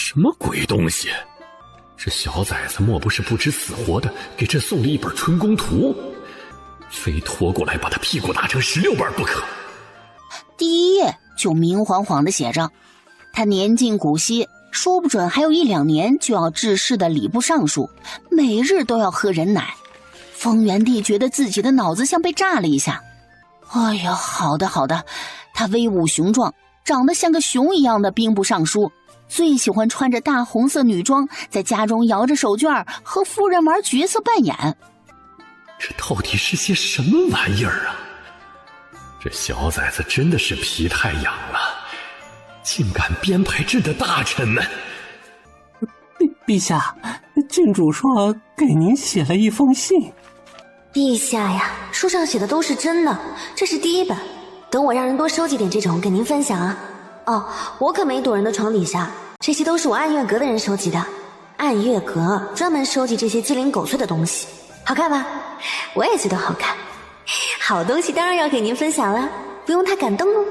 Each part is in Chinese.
什么鬼东西？这小崽子莫不是不知死活的给朕送了一本春宫图，非拖过来把他屁股打成16本不可。第一页就明晃晃地写着，他年近古稀，说不准还有1-2年就要致仕的礼部尚书，每日都要喝人奶。丰元帝觉得自己的脑子像被炸了一下。哎呀，好的好的，他威武雄壮，长得像个熊一样的兵部尚书，最喜欢穿着大红色女装，在家中摇着手绢和夫人玩角色扮演。这到底是些什么玩意儿啊？这小崽子真的是皮太痒了，竟敢编排朕的大臣们。陛下，郡主说给您写了一封信。陛下呀，书上写的都是真的，这是第1本，等我让人多收集点这种给您分享啊。哦，我可没躲人的床底下，这些都是我暗月阁的人收集的。暗月阁专门收集这些鸡零狗碎的东西，好看吧？我也觉得好看。好东西当然要给您分享了，不用太感动哦。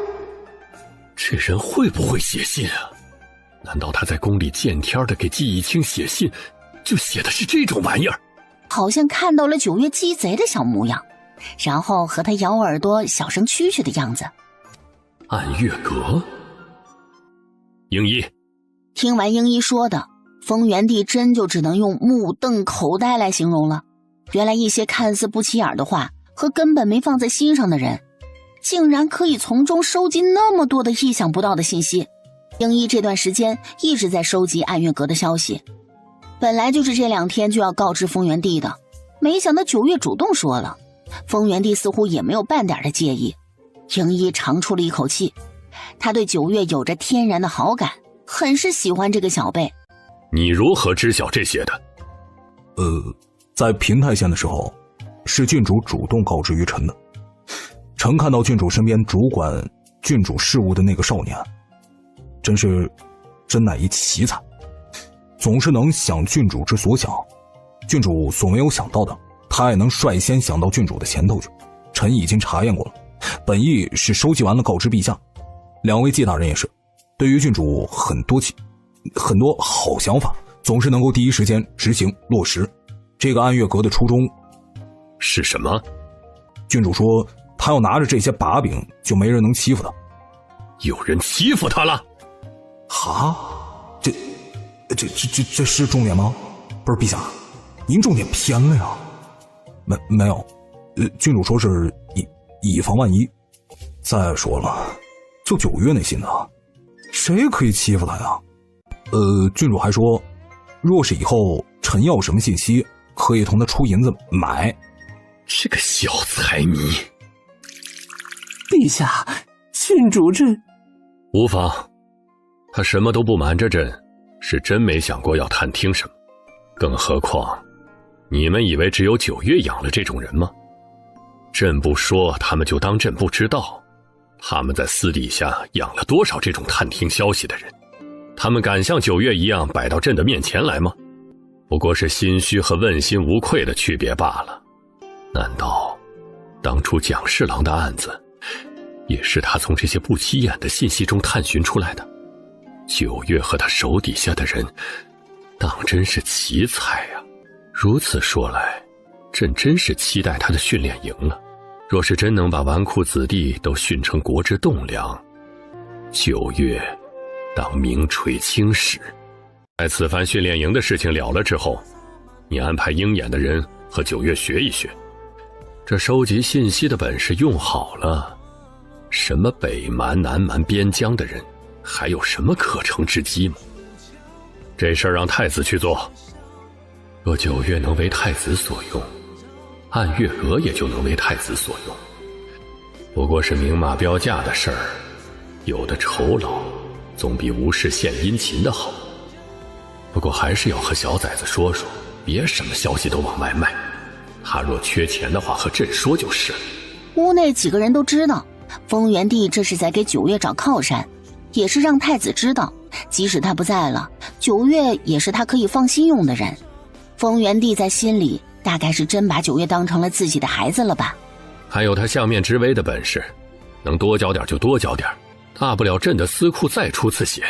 这人会不会写信啊？难道他在宫里见天的给季义清写信，就写的是这种玩意儿？好像看到了9月鸡贼的小模样，然后和他摇耳朵小声蛐蛐的样子。暗月阁。英一听完英一说的，丰元帝真就只能用目瞪口呆来形容了。原来一些看似不起眼的话和根本没放在心上的人，竟然可以从中收集那么多的意想不到的信息。英一这段时间一直在收集暗月阁的消息，本来就是这2天就要告知丰元帝的，没想到9月主动说了，丰元帝似乎也没有半点的介意。英一长出了一口气，他对9月有着天然的好感，很是喜欢这个小辈。你如何知晓这些的？在平太县的时候，是郡主主动告知于臣的。臣看到郡主身边主管郡主事务的那个少年，真乃一奇才，总是能想郡主之所想，郡主所没有想到的，他也能率先想到郡主的前头去。臣已经查验过了，本意是收集完了告知陛下。2位季大人也是，对于郡主很多好想法，总是能够第一时间执行落实。这个暗月阁的初衷是什么？郡主说他要拿着这些把柄，就没人能欺负他。有人欺负他了？哈，这是重点吗？不是陛下，您重点偏了呀。没有，郡主说是以防万一。再说了，就9月那信呢，谁可以欺负他呀？郡主还说，若是以后臣要什么信息，可以同他出银子买。这个小财迷。陛下，郡主这……无妨，他什么都不瞒着朕，是真没想过要探听什么。更何况，你们以为只有9月养了这种人吗？朕不说，他们就当朕不知道。他们在私底下养了多少这种探听消息的人？他们敢像9月一样摆到朕的面前来吗？不过是心虚和问心无愧的区别罢了。难道当初蒋侍郎的案子也是他从这些不起眼的信息中探寻出来的？9月和他手底下的人当真是奇才啊！如此说来，朕真是期待他的训练营了。若是真能把纨绔子弟都训成国之栋梁，9月当名垂青史。在此番训练营的事情了了之后，你安排鹰眼的人和9月学一学，这收集信息的本事用好了，什么北蛮南蛮边疆的人还有什么可乘之机吗？这事儿让太子去做，若9月能为太子所用，暗月阁也就能为太子所用。不过是明码标价的事儿，有的酬劳总比无事献殷勤的好。不过还是要和小崽子说说，别什么消息都往外卖，他若缺钱的话和朕说就是了。屋内几个人都知道丰元帝这是在给9月找靠山，也是让太子知道，即使他不在了，9月也是他可以放心用的人。丰元帝在心里大概是真把9月当成了自己的孩子了吧。还有他相面之威的本事，能多交点就多交点，大不了朕的私库再出次血。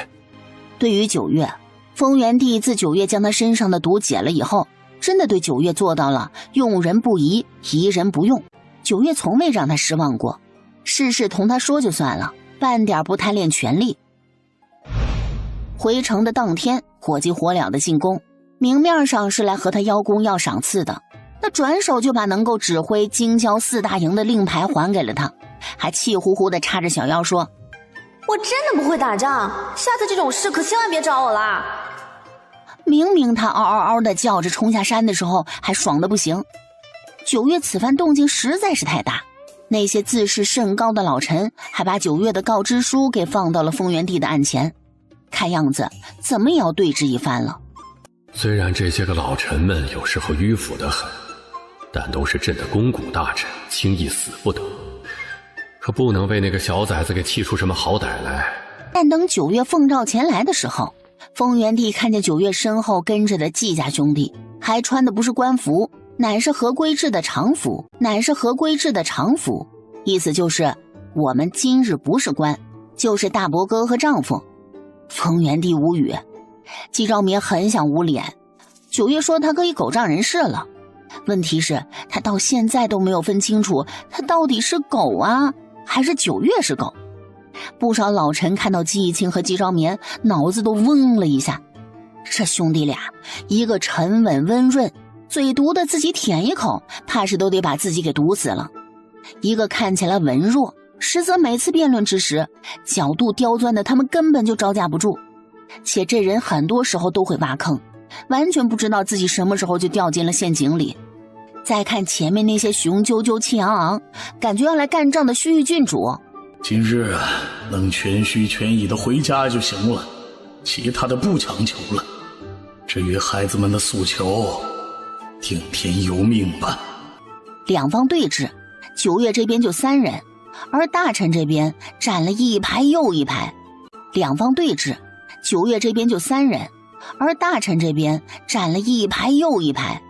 对于9月，丰原帝自九月将他身上的毒解了以后，真的对九月做到了用人不疑，疑人不用。九月从未让他失望过，事事同他说就算了，半点不贪恋权力。回城的当天，火急火燎的进宫，明面上是来和他邀功要赏赐的，那转手就把能够指挥京郊4大营的令牌还给了他，还气呼呼地叉着小腰说：我真的不会打仗，下次这种事可千万别找我啦。明明他嗷嗷嗷地叫着冲下山的时候还爽得不行。九月此番动静实在是太大，那些自视甚高的老臣还把九月的告知书给放到了丰原帝的案前，看样子怎么也要对峙一番了。虽然这些个老臣们有时候迂腐得很，但都是朕的肱骨大臣，轻易死不得，可不能被那个小崽子给气出什么好歹来。但等九月奉诏前来的时候，丰原帝看见九月身后跟着的季家兄弟，还穿的不是官服，乃是合规制的常服，意思就是我们今日不是官，就是大伯哥和丈夫。丰原帝无语，季昭民很想捂脸。九月说他可以狗仗人势了，问题是他到现在都没有分清楚他到底是狗啊还是九月是狗。不少老臣看到季义清和季昭民，脑子都嗡了一下。这兄弟俩，一个沉稳温润，嘴毒的自己舔一口，怕是都得把自己给毒死了；一个看起来文弱，实则每次辩论之时，角度刁钻的他们根本就招架不住。且这人很多时候都会挖坑，完全不知道自己什么时候就掉进了陷阱里。再看前面那些雄赳赳气昂昂，感觉要来干仗的须臾郡主，今日能全虚全意的回家就行了，其他的不强求了。至于孩子们的诉求，听天由命吧。两方对峙，九月这边就3人，而大臣这边站了一排又一排。两方对峙，九月这边就3人，而大臣这边站了一排又一排。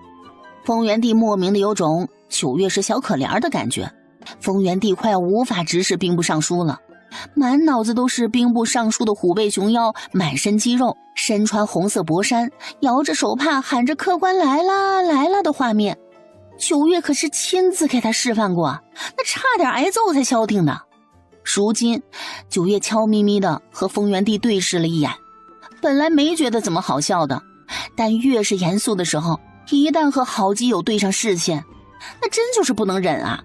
丰原帝莫名的有种九月是小可怜的感觉。丰原帝快要无法直视兵部尚书了，满脑子都是兵部尚书的虎背熊腰，满身肌肉，身穿红色薄衫，摇着手帕喊着客官来啦来啦的画面。九月可是亲自给他示范过，那差点挨揍才消停的。如今九月悄咪咪的和丰原帝对视了一眼，本来没觉得怎么好笑的，但越是严肃的时候，一旦和好基友对上视线，那真就是不能忍啊。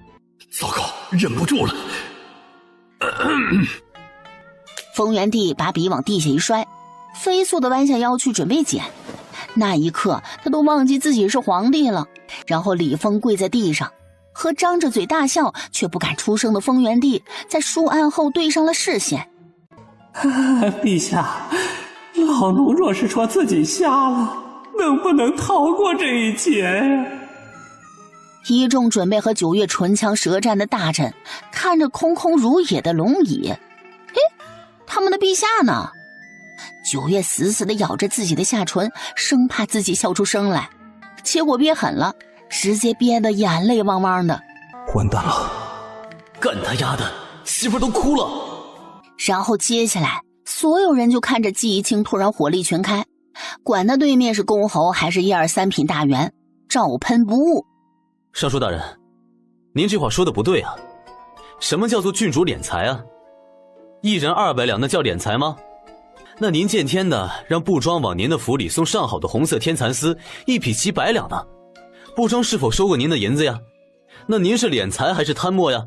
糟糕，忍不住了。丰原帝把笔往地下一摔，飞速的弯下腰去准备捡。那一刻他都忘记自己是皇帝了。然后李丰跪在地上，和张着嘴大笑却不敢出声的丰原帝在书案后对上了视线。陛下，老奴若是说自己瞎了，能不能逃过这一劫呀？一众准备和九月唇枪舌战的大臣看着空空如也的龙椅，他们的陛下呢？九月死死地咬着自己的下唇，生怕自己笑出声来，结果憋狠了，直接憋得眼泪汪汪的。完蛋了，干他丫的，媳妇都哭了。然后接下来所有人就看着季宜清突然火力全开，管他对面是公侯还是1、2、3品大员，照喷不误。尚书大人，您这话说的不对啊！什么叫做郡主敛财啊？一人200两那叫敛财吗？那您见天的让布庄往您的府里送上好的红色天蚕丝，1匹7百两呢？布庄是否收过您的银子呀？那您是敛财还是贪墨呀？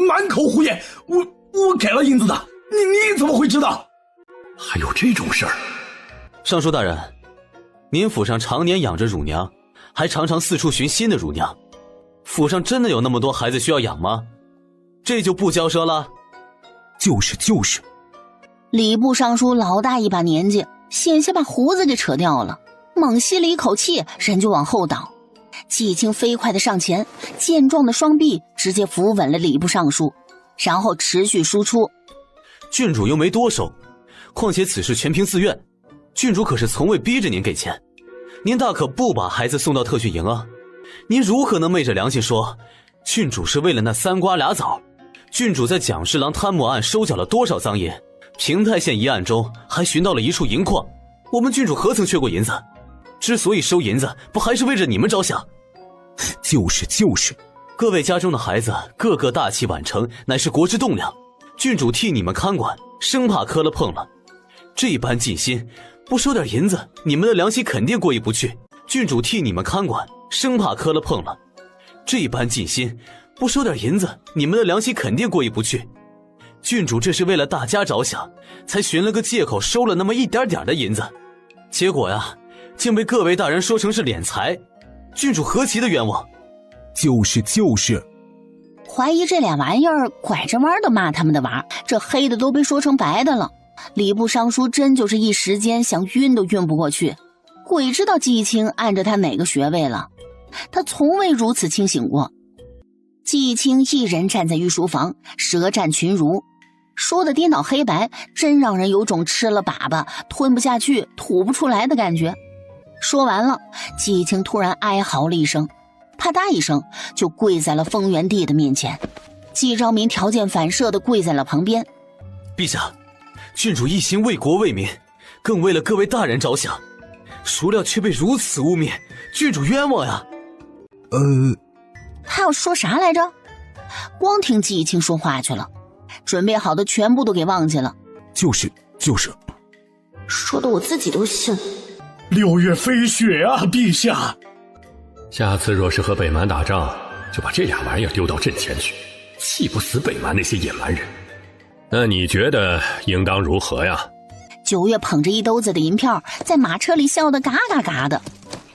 满口胡言！我给了银子的，你怎么会知道？还有这种事儿？尚书大人，您府上常年养着乳娘，还常常四处寻新的乳娘，府上真的有那么多孩子需要养吗？这就不骄奢了？就是。礼部尚书老大一把年纪，险些把胡子给扯掉了，猛吸了一口气，人就往后倒。季清飞快地上前，健壮的双臂直接扶稳了礼部尚书，然后持续输出。郡主又没多收，况且此事全凭自愿，郡主可是从未逼着您给钱，您大可不把孩子送到特训营啊！您如何能昧着良心说，郡主是为了那3瓜俩枣？郡主在蒋侍郎贪墨案收缴了多少赃银？平太县一案中还寻到了一处银矿，我们郡主何曾缺过银子？之所以收银子，不还是为着你们着想？就是，各位家中的孩子个个大器晚成，乃是国之栋梁。郡主替你们看管，生怕磕了碰了。这般尽心，不收点银子，你们的良心肯定过意不去。郡主替你们看管，生怕磕了碰了。这般尽心，不收点银子，你们的良心肯定过意不去。郡主这是为了大家着想，才寻了个借口收了那么一点点的银子，结果呀，竟被各位大人说成是敛财，郡主何其的冤枉！就是，怀疑这俩玩意儿拐着弯的骂他们的娃，这黑的都被说成白的了。礼部尚书真就是一时间想晕都晕不过去，鬼知道季青按着他哪个穴位了，他从未如此清醒过。季青一人站在御书房，舌战群儒，说的颠倒黑白，真让人有种吃了粑粑吞不下去吐不出来的感觉。说完了，季青突然哀嚎了一声，啪嗒一声就跪在了丰原帝的面前。季昭民条件反射地跪在了旁边。陛下，郡主一心为国为民，更为了各位大人着想，孰料却被如此污蔑，郡主冤枉呀！他要说啥来着？光听季青说话去了，准备好的全部都给忘记了。就是，说的我自己都信。6月飞雪啊，陛下！下次若是和北蛮打仗，就把这俩玩意儿丢到阵前去，气不死北蛮那些野蛮人。那你觉得应当如何呀？9月捧着一兜子的银票，在马车里笑得嘎嘎嘎的。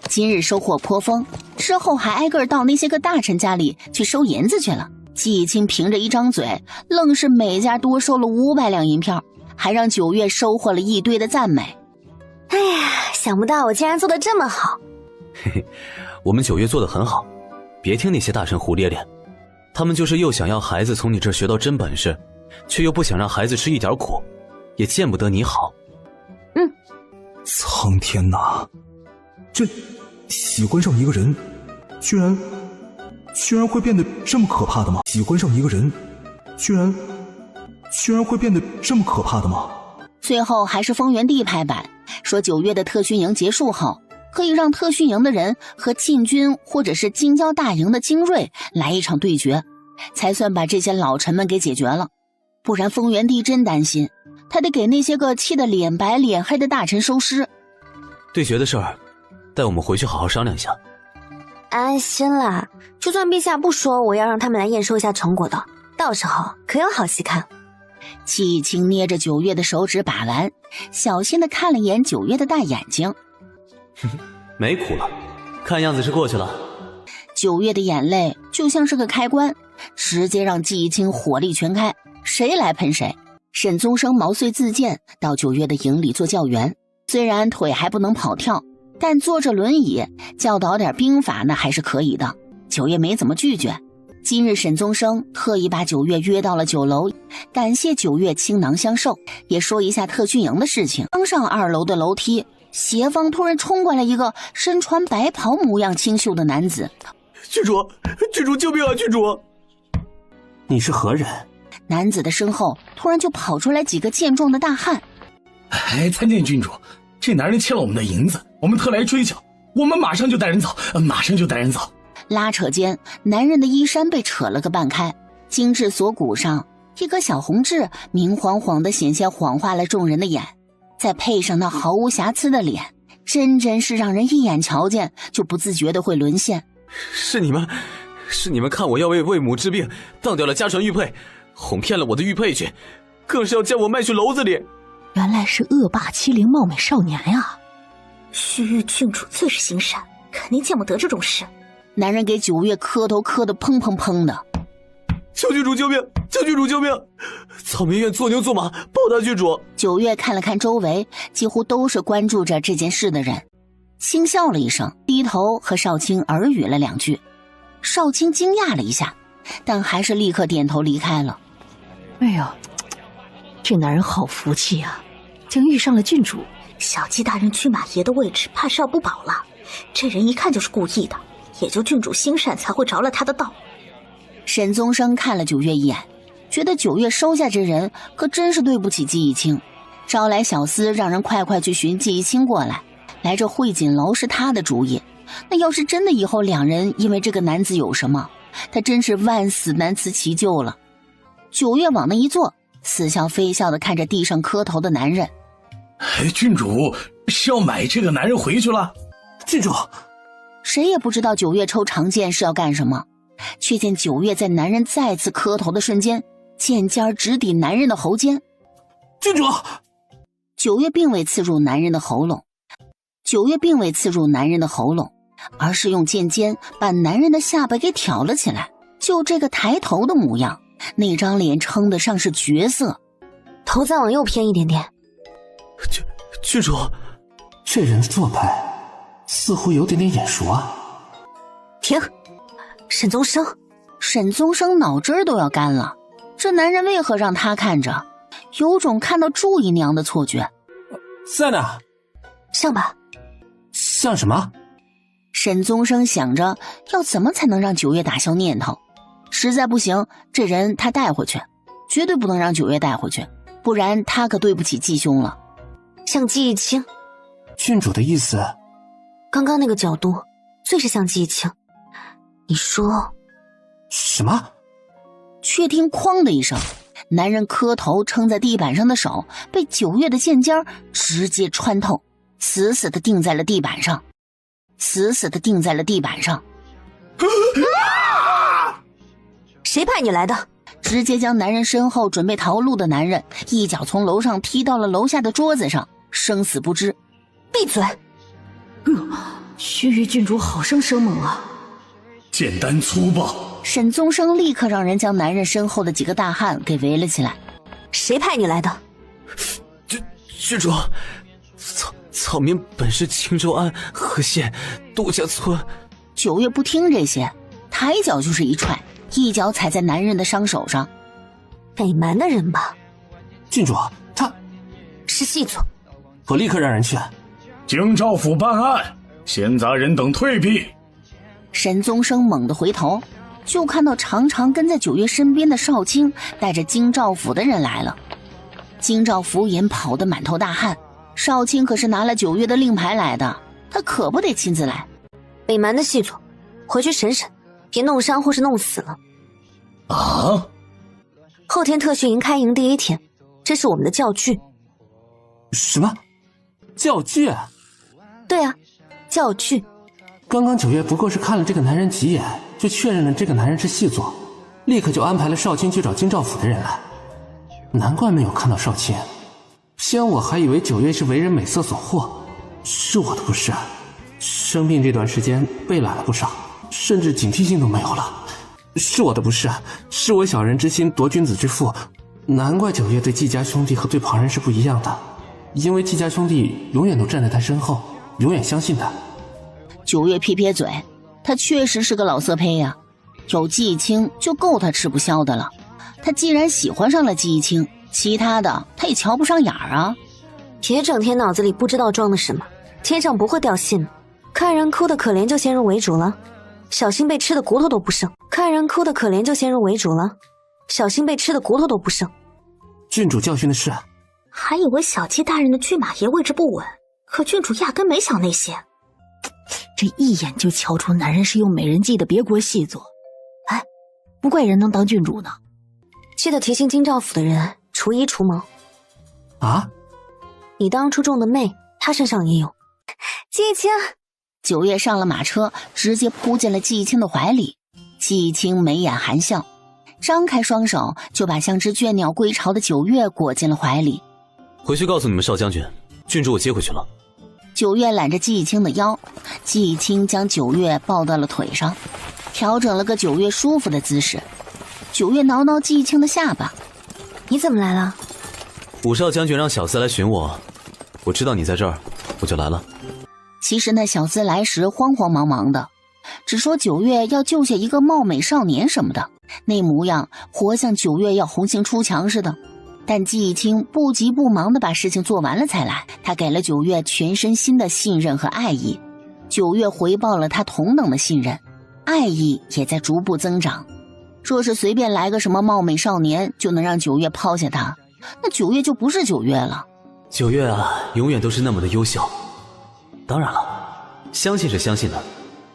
今日收获颇丰，之后还挨个到那些个大臣家里去收银子去了。季青凭着一张嘴，愣是每家多收了500两银票，还让9月收获了一堆的赞美。哎呀，想不到我竟然做得这么好。嘿嘿，我们9月做得很好，别听那些大臣胡咧咧，他们就是又想要孩子从你这儿学到真本事，却又不想让孩子吃一点苦，也见不得你好。苍天哪，这喜欢上一个人，居然会变得这么可怕的吗？喜欢上一个人，居然会变得这么可怕的吗？最后还是丰原帝拍板，说9月的特训营结束后，可以让特训营的人和禁军或者是京郊大营的精锐来一场对决，才算把这些老臣们给解决了。不然丰原帝真担心，他得给那些个气得脸白脸黑的大臣收尸。对决的事儿，带我们回去好好商量一下。安心啦，就算陛下不说，我要让他们来验收一下成果的，到时候可有好戏看。季青捏着9月的手指把玩，小心地看了一眼9月的大眼睛。没苦了，看样子是过去了。 9月的眼泪就像是个开关，直接让季青火力全开，谁来喷谁。沈宗生毛遂自荐到9月的营里做教员，虽然腿还不能跑跳，但坐着轮椅教导点兵法那还是可以的。9月没怎么拒绝。今日沈宗生特意把9月约到了酒楼，感谢9月倾囊相授，也说一下特训营的事情。刚上2楼的楼梯，斜方突然冲过来一个身穿白袍模样清秀的男子。郡主救命啊！郡主，你是何人？男子的身后突然就跑出来几个健壮的大汉。哎，参见郡主，这男人欠了我们的银子，我们特来追缴，我们马上就带人走，马上就带人走。拉扯间，男人的衣衫被扯了个半开，精致锁骨上一颗小红痣明晃晃地显现晃化了众人的眼，再配上那毫无瑕疵的脸，真是让人一眼瞧见就不自觉地会沦陷。是你们看我要为母治病，当掉了家传玉佩，哄骗了我的玉佩去，更是要将我卖去楼子里。原来是恶霸欺凌貌美少年呀！须臾郡主最是心善，肯定见不得这种事。男人给9月磕头磕得砰砰砰的。求郡主救命！求郡主救命！草民愿做牛做马报答郡主。9月看了看周围，几乎都是关注着这件事的人，轻笑了一声，低头和少卿耳语了2句。少卿惊讶了一下，但还是立刻点头离开了。哎呦，这男人好福气啊，竟遇上了郡主。小姬大人居马爷的位置怕是要不保了，这人一看就是故意的，也就郡主心善才会着了他的道。沈宗生看了9月一眼，觉得9月收下这人可真是对不起季义清，招来小厮，让人快快去寻季青过来。来这汇锦楼是他的主意，那要是真的以后两人因为这个男子有什么，他真是万死难辞其咎了。九月往那一坐，似笑非笑地看着地上磕头的男人。郡主是要买这个男人回去了？郡主，谁也不知道九月抽长剑是要干什么，却见九月在男人再次磕头的瞬间，剑尖直抵男人的喉间。郡主，九月并未刺入男人的喉咙，而是用剑尖把男人的下巴给挑了起来。就这个抬头的模样，那张脸称得上是绝色。头再往右偏一点点。郡主，这人的做派似乎有点眼熟啊。停！沈宗生。沈宗生脑汁儿都要干了，这男人为何让他看着，有种看到祝姨娘的错觉。在呢。像吧？像什么？沈宗生想着要怎么才能让九月打消念头，实在不行，这人他带回去，绝对不能让九月带回去，不然他可对不起继兄了。像季忆清。郡主的意思？刚刚那个角度最是像季忆清。你说什么？却听哐的一声，男人磕头撑在地板上的手被九月的剑尖直接穿透，死死地钉在了地板上。谁派你来的？直接将男人身后准备逃路的男人一脚从楼上踢到了楼下的桌子上，生死不知。闭嘴！须臾郡主好生生猛啊！简单粗暴。沈宗生立刻让人将男人身后的几个大汉给围了起来。谁派你来的？郡主，草民本是青州安和县杜家村。九月不听这些，抬脚就是一踹，一脚踩在男人的伤手上。北蛮的人吧？郡主，他是细作。我立刻让人去。京兆府办案，闲杂人等退避。沈宗生猛地回头，就看到常常跟在九月身边的少卿带着京兆府的人来了。京兆府尹跑得满头大汗，少卿可是拿了九月的令牌来的，他可不得亲自来。北蛮的细作，回去审审，别弄伤或是弄死了。啊！后天特训营开营第一天，这是我们的教具。什么？教具？对啊，教具。刚刚九月不过是看了这个男人几眼，就确认了这个男人是细作，立刻就安排了少卿去找京兆府的人来。难怪没有看到少卿，先我还以为九月是为人美色所惑，是我的不是。生病这段时间被懒了不少，甚至警惕性都没有了，是我的不是，是我小人之心夺君子之腹。难怪九月对季家兄弟和对旁人是不一样的，因为季家兄弟永远都站在他身后，永远相信他。九月撇撇嘴，他确实是个老色胚呀，有季忆清就够他吃不消的了。他既然喜欢上了季忆清，其他的他也瞧不上眼儿啊。别整天脑子里不知道装的什么，天上不会掉馅的。看人哭得可怜就先入为主了，小心被吃的骨头都不剩。看人哭得可怜就先入为主了，小心被吃的骨头都不剩。郡主教训的是？还以为小季大人的军马爷位置不稳，可郡主压根没想那些。这一眼就瞧出男人是用美人计的别国细作，哎，不怪人能当郡主呢。记得提醒京兆府的人除一除毛。啊？你当初种的媚，他身上也有。季忆清。九月上了马车，直接扑进了季忆清的怀里。季忆清眉眼含笑，张开双手就把像只倦鸟归巢的九月裹进了怀里。回去告诉你们少将军，郡主我接回去了。九月揽着季忆清的腰，季忆清将九月抱到了腿上，调整了个九月舒服的姿势。九月挠挠季忆清的下巴。你怎么来了？武少将军让小厮来寻我，我知道你在这儿，我就来了。其实那小厮来时慌慌忙忙的，只说九月要救下一个貌美少年什么的，那模样活像九月要红杏出墙似的。但季忆清不急不忙地把事情做完了才来，他给了九月全身心的信任和爱意，九月回报了他同等的信任，爱意也在逐步增长。若是随便来个什么貌美少年就能让九月抛下他，那九月就不是九月了。九月啊，永远都是那么的优秀。当然了，相信是相信的，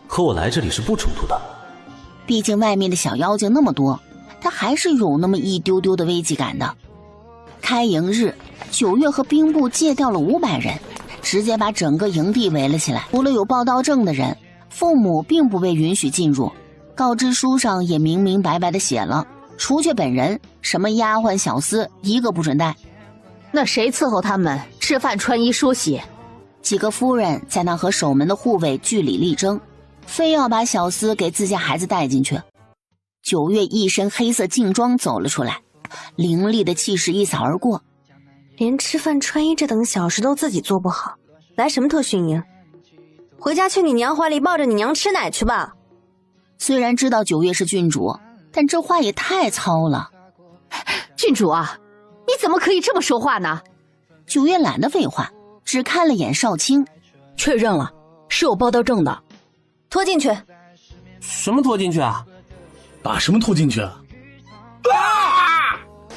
和我来这里是不冲突的。毕竟外面的小妖精那么多，他还是有那么一丢丢的危机感的。开营日，九月和兵部借调了500人，直接把整个营地围了起来。除了有报到证的人，父母并不被允许进入。告知书上也明明白白的写了，除却本人，什么丫鬟小厮一个不准带。那谁伺候他们吃饭穿衣梳洗？几个夫人在那和守门的护卫据理力争，非要把小厮给自家孩子带进去。九月一身黑色劲装走了出来，凌厉的气势一扫而过。连吃饭穿衣这等小事都自己做不好，来什么特训营？回家去你娘怀里抱着你娘吃奶去吧。虽然知道九月是郡主，但这话也太糙了。郡主啊，你怎么可以这么说话呢？九月懒得废话，只看了眼少卿，确认了，是有报到证的。拖进去。什么拖进去啊？把什么拖进去啊？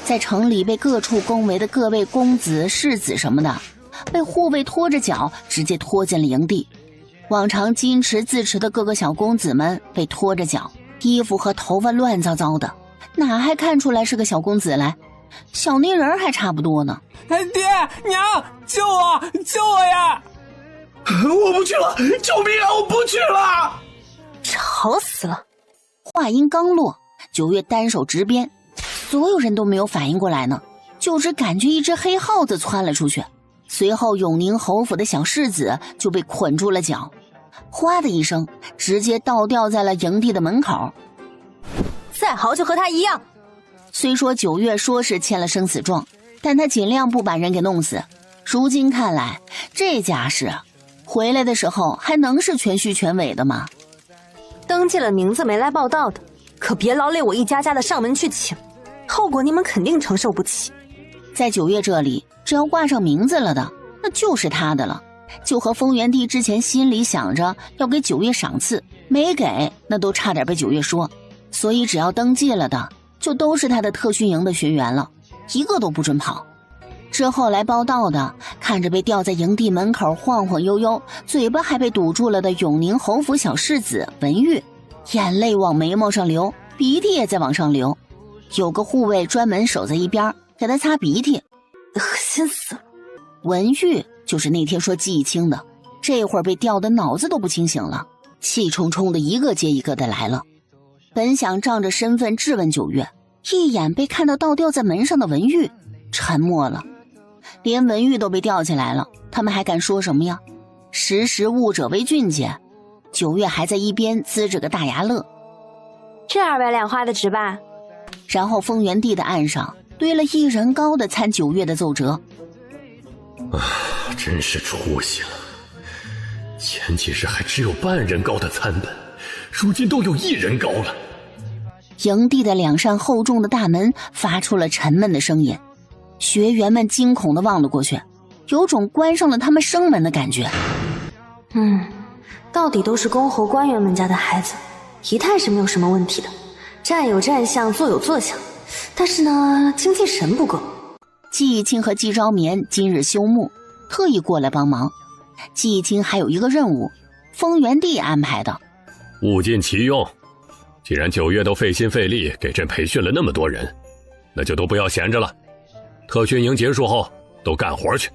在城里被各处恭维的各位公子世子什么的，被护卫拖着脚直接拖进了营地。往常矜持自持的各个小公子们被拖着脚，衣服和头发乱糟糟的，哪还看出来是个小公子来？小泥人还差不多呢。爹娘，救我呀！我不去了，救命啊！我不去了！吵死了！话音刚落，九月单手执鞭，所有人都没有反应过来呢，就只感觉一只黑耗子窜了出去，随后永宁侯府的小世子就被捆住了脚，哗的一声直接倒吊在了营地的门口。再豪就和他一样。虽说九月说是签了生死状，但他尽量不把人给弄死。如今看来，这家事回来的时候还能是全虚全伪的吗？登记了名字没来报道的，可别劳累我一家家的上门去请，后果你们肯定承受不起。在九月这里，只要挂上名字了的，那就是他的了。就和丰原帝之前心里想着要给九月赏赐，没给，那都差点被九月说。所以只要登记了的，就都是他的特训营的学员了，一个都不准跑。之后来报道的，看着被吊在营地门口晃晃悠悠，嘴巴还被堵住了的永宁侯府小世子文玉，眼泪往眉毛上流，鼻涕也在往上流。有个护卫专门守在一边给他擦鼻涕，恶心死了。文玉就是那天说季青的，这会儿被吊得脑子都不清醒了，气冲冲的一个接一个的来了。本想仗着身份质问九月，一眼被看到倒吊在门上的文玉，沉默了。连文玉都被吊起来了，他们还敢说什么呀？识时务者为俊杰。九月还在一边呲着个大牙乐。这200两花的值吧？然后丰原地的岸上堆了1人高的参九月的奏折。真是出息了！前几日还只有半人高的参本，如今都有1人高了。营地的2扇厚重的大门发出了沉闷的声音，学员们惊恐地望了过去，有种关上了他们生门的感觉。到底都是公侯官员们家的孩子，仪态是没有什么问题的，站有站相，坐有坐相，但是呢，精气神不够。季青和季昭眠今日休沐，特意过来帮忙。季青还有一个任务，丰原帝安排的，物尽其用。既然九月都费心费力给朕培训了那么多人，那就都不要闲着了。特训营结束后都干活去。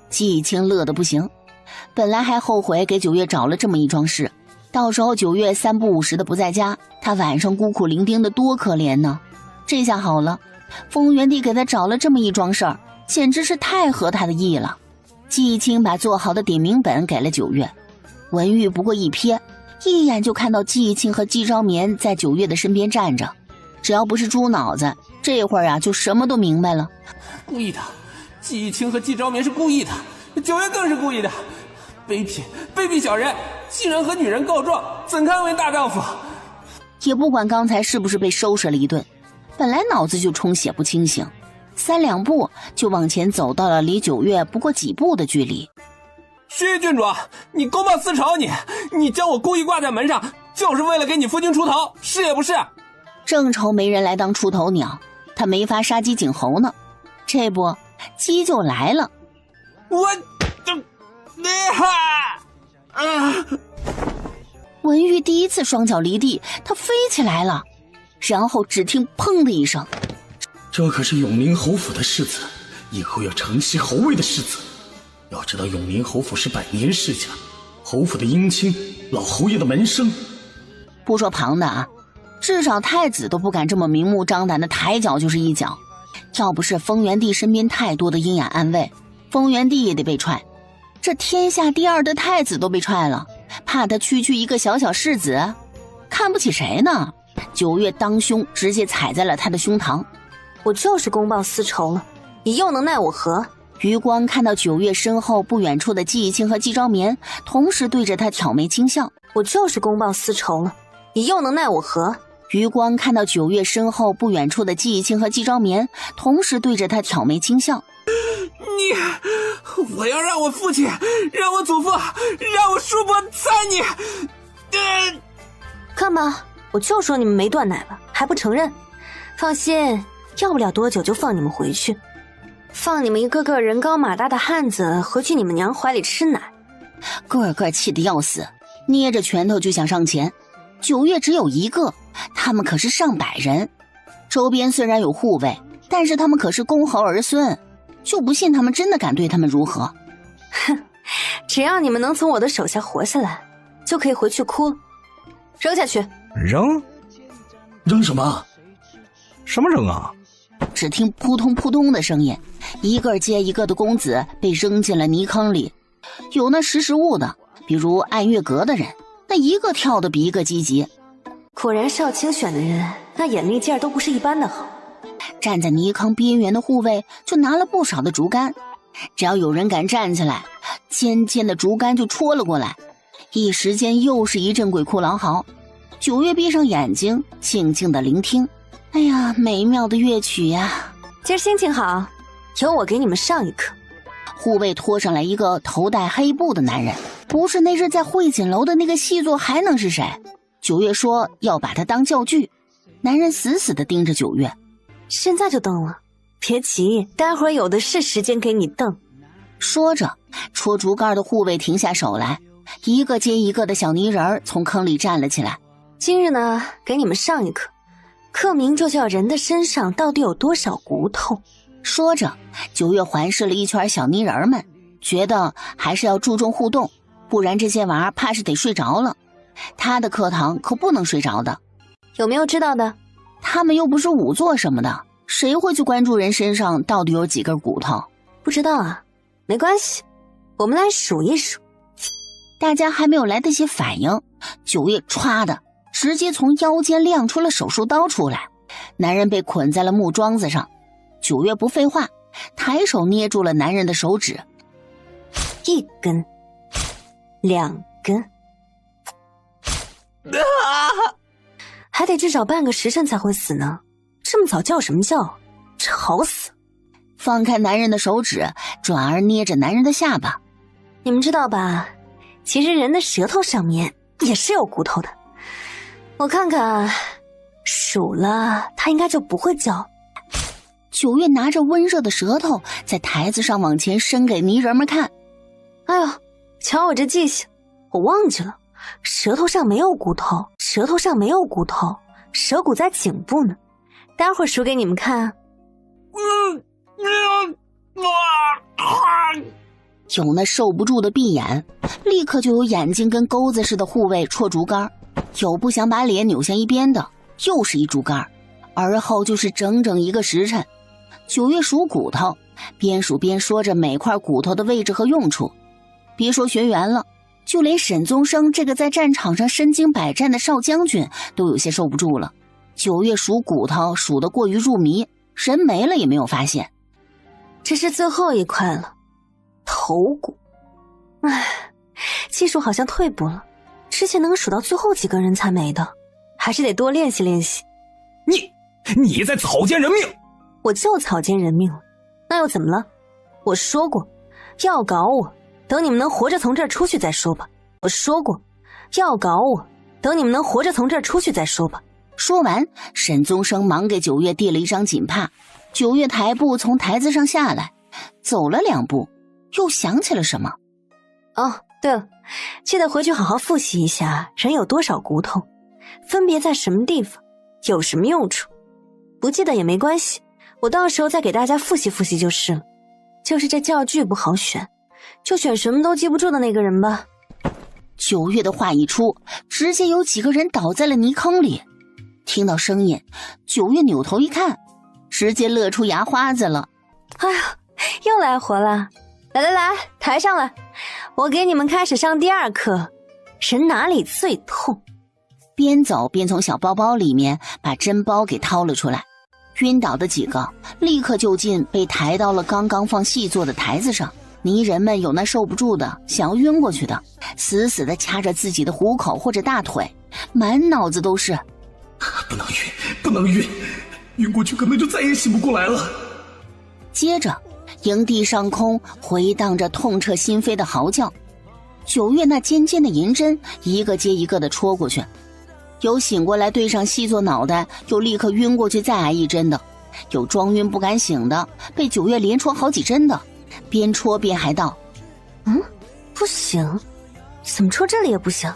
季青乐得不行，本来还后悔给九月找了这么一桩事，到时候九月3不5时的不在家，他晚上孤苦伶仃的多可怜呢。这下好了，丰原帝给他找了这么一桩事儿，简直是太合他的意了。季青把做好的点名本给了九月，文玉不过一瞥，一眼就看到季青和季昭眠在九月的身边站着，只要不是猪脑子，这会儿就什么都明白了。故意的，季青和季昭眠是故意的，九月更是故意的，卑鄙小人，竟然和女人告状，怎堪为大丈夫？也不管刚才是不是被收拾了一顿，本来脑子就充血不清醒，3两步就往前走到了离九月不过几步的距离。薛郡主，你公报私仇，你将我故意挂在门上，就是为了给你夫君出头，是也不是？正愁没人来当出头鸟，他没法杀鸡儆猴呢，这不鸡就来了。文玉第一次双脚离地，他飞起来了，然后只听砰的一声。这可是永宁侯府的世子，以后要承袭侯位的世子。要知道永宁侯府是100年世家，侯府的姻亲，老侯爷的门生。不说旁的啊，至少太子都不敢这么明目张胆的抬脚就是一脚。要不是丰元帝身边太多的阴阳暗卫，丰元帝也得被踹。这天下第2的太子都被踹了，怕他区区一个小小世子，看不起谁呢？九月当胸直接踩在了他的胸膛。我就是公报私仇了，你又能奈我何？余光看到九月身后不远处的季义清和季昭眠同时对着他挑眉轻笑。我就是公报私仇了，你又能奈我何？余光看到九月身后不远处的季义清和季昭眠同时对着他挑眉轻笑。我要让我父亲，让我祖父，让我叔伯踩你！看吧，我就说你们没断奶吧，还不承认。放心，要不了多久就放你们回去，放你们一个个人高马大的汉子回去你们娘怀里吃奶。个个气得要死，捏着拳头就想上前。九月只有一个，他们可是上百人，周边虽然有护卫，但是他们可是公侯儿孙，就不信他们真的敢对他们如何。哼，只要你们能从我的手下活下来，就可以回去哭了。扔下去。扔什么？什么扔啊？只听扑通扑通的声音，一个接一个的公子被扔进了泥坑里。有那识时务的，比如暗月阁的人，那一个跳得比一个积极。果然少卿选的人，那眼力劲儿都不是一般的好。站在泥坑边缘的护卫就拿了不少的竹竿，只要有人敢站起来，尖尖的竹竿就戳了过来。一时间又是一阵鬼哭狼嚎。九月闭上眼睛，静静的聆听。哎呀，美妙的乐曲呀！今儿心情好，由我给你们上一课。护卫拖上来一个头戴黑布的男人，不是那日在汇锦楼的那个细作还能是谁？九月说要把他当教具。男人死死地盯着九月。现在就蹬了，别急，待会儿有的是时间给你蹬。说着，戳竹竿的护卫停下手来，一个接一个的小泥人从坑里站了起来。今日呢，给你们上一课，课名就叫人的身上到底有多少骨头。说着，九月环视了一圈小泥人们，觉得还是要注重互动，不然这些娃儿怕是得睡着了。他的课堂可不能睡着的。有没有知道的？他们又不是仵作什么的，谁会去关注人身上到底有几根骨头？不知道啊，没关系，我们来数一数。大家还没有来得及反应，九月歘的直接从腰间亮出了手术刀出来。男人被捆在了木桩子上，九月不废话，抬手捏住了男人的手指。1根2根还得至少半个时辰才会死呢，这么早叫什么叫？吵死！放开男人的手指，转而捏着男人的下巴。你们知道吧？其实人的舌头上面也是有骨头的。我看看，数了，他应该就不会叫。九月拿着温热的舌头在台子上往前伸给泥人们看。哎呦，瞧我这记性，我忘记了，舌头上没有骨头，舌头上没有骨头，舌骨在颈部呢。待会儿数给你们看。有那受不住的闭眼，立刻就有眼睛跟钩子似的护卫戳竹竿，有不想把脸扭向一边的，又是一竹竿，而后就是整整1个时辰。九月数骨头，边数边说着每块骨头的位置和用处。别说学员了，就连沈宗生这个在战场上身经百战的少将军都有些受不住了。九月数骨头数得过于入迷，人没了也没有发现。这是最后一块了，头骨。唉，技术好像退步了，之前能数到最后几个人才没的，还是得多练习练习。你在草菅人命！我就草菅人命了，那又怎么了？我说过，要搞我，等你们能活着从这儿出去再说吧。我说过，要搞我，等你们能活着从这儿出去再说吧。说完，沈宗生忙给九月递了一张锦帕。九月抬步从台子上下来，走了2步，又想起了什么。哦，对了，记得回去好好复习一下人有多少骨头，分别在什么地方，有什么用处。不记得也没关系，我到时候再给大家复习复习就是了。就是这教具不好选，就选什么都记不住的那个人吧。9月的话一出，直接有几个人倒在了泥坑里。听到声音，9月扭头一看，直接乐出牙花子了。哎呀，又来活了！来来来，抬上来，我给你们开始上第2课，人哪里最痛。边走边从小包包里面把针包给掏了出来。晕倒的几个立刻就近被抬到了刚刚放细作的台子上。泥人们有那受不住的想要晕过去的，死死地掐着自己的虎口或者大腿，满脑子都是不能晕，不能晕，晕过去可能就再也醒不过来了。接着营地上空回荡着痛彻心扉的嚎叫。9月那尖尖的银针一个接一个的戳过去，有醒过来对上细作脑袋又立刻晕过去再挨一针的，有装晕不敢醒的被9月连戳好几针的，边戳边还道不行，怎么戳这里也不行。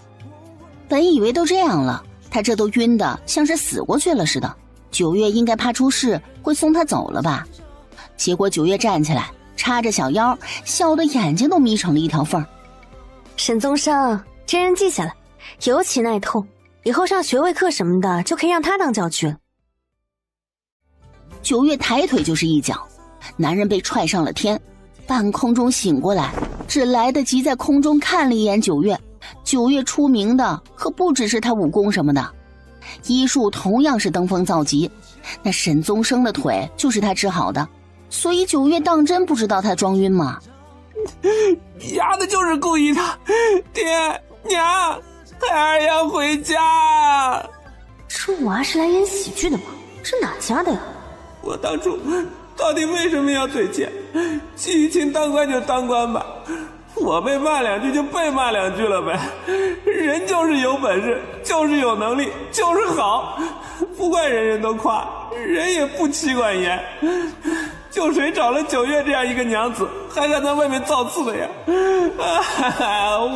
本以为都这样了，他这都晕的像是死过去了似的，9月应该怕出事会送他走了吧。结果9月站起来叉着小腰，笑得眼睛都眯成了一条缝。沈宗生，这人记下来，尤其耐痛，以后上学位课什么的就可以让他当教具了。9月抬腿就是一脚，男人被踹上了天，半空中醒过来，只来得及在空中看了一眼9月。9月出名的可不只是他武功什么的，医术同样是登峰造极，那沈宗生的腿就是他治好的，所以9月当真不知道他装晕吗？丫的就是故意的，爹娘，孩儿要回家。这娃是来演喜剧的吗？是哪家的呀？我当初到底为什么要嘴欠？激情当官就当官吧，我被骂2句就被骂2句了呗。人就是有本事，就是有能力，就是好，不怪人人都夸，人也不妻管严。就谁找了9月这样一个娘子，还敢在外面造次的呀？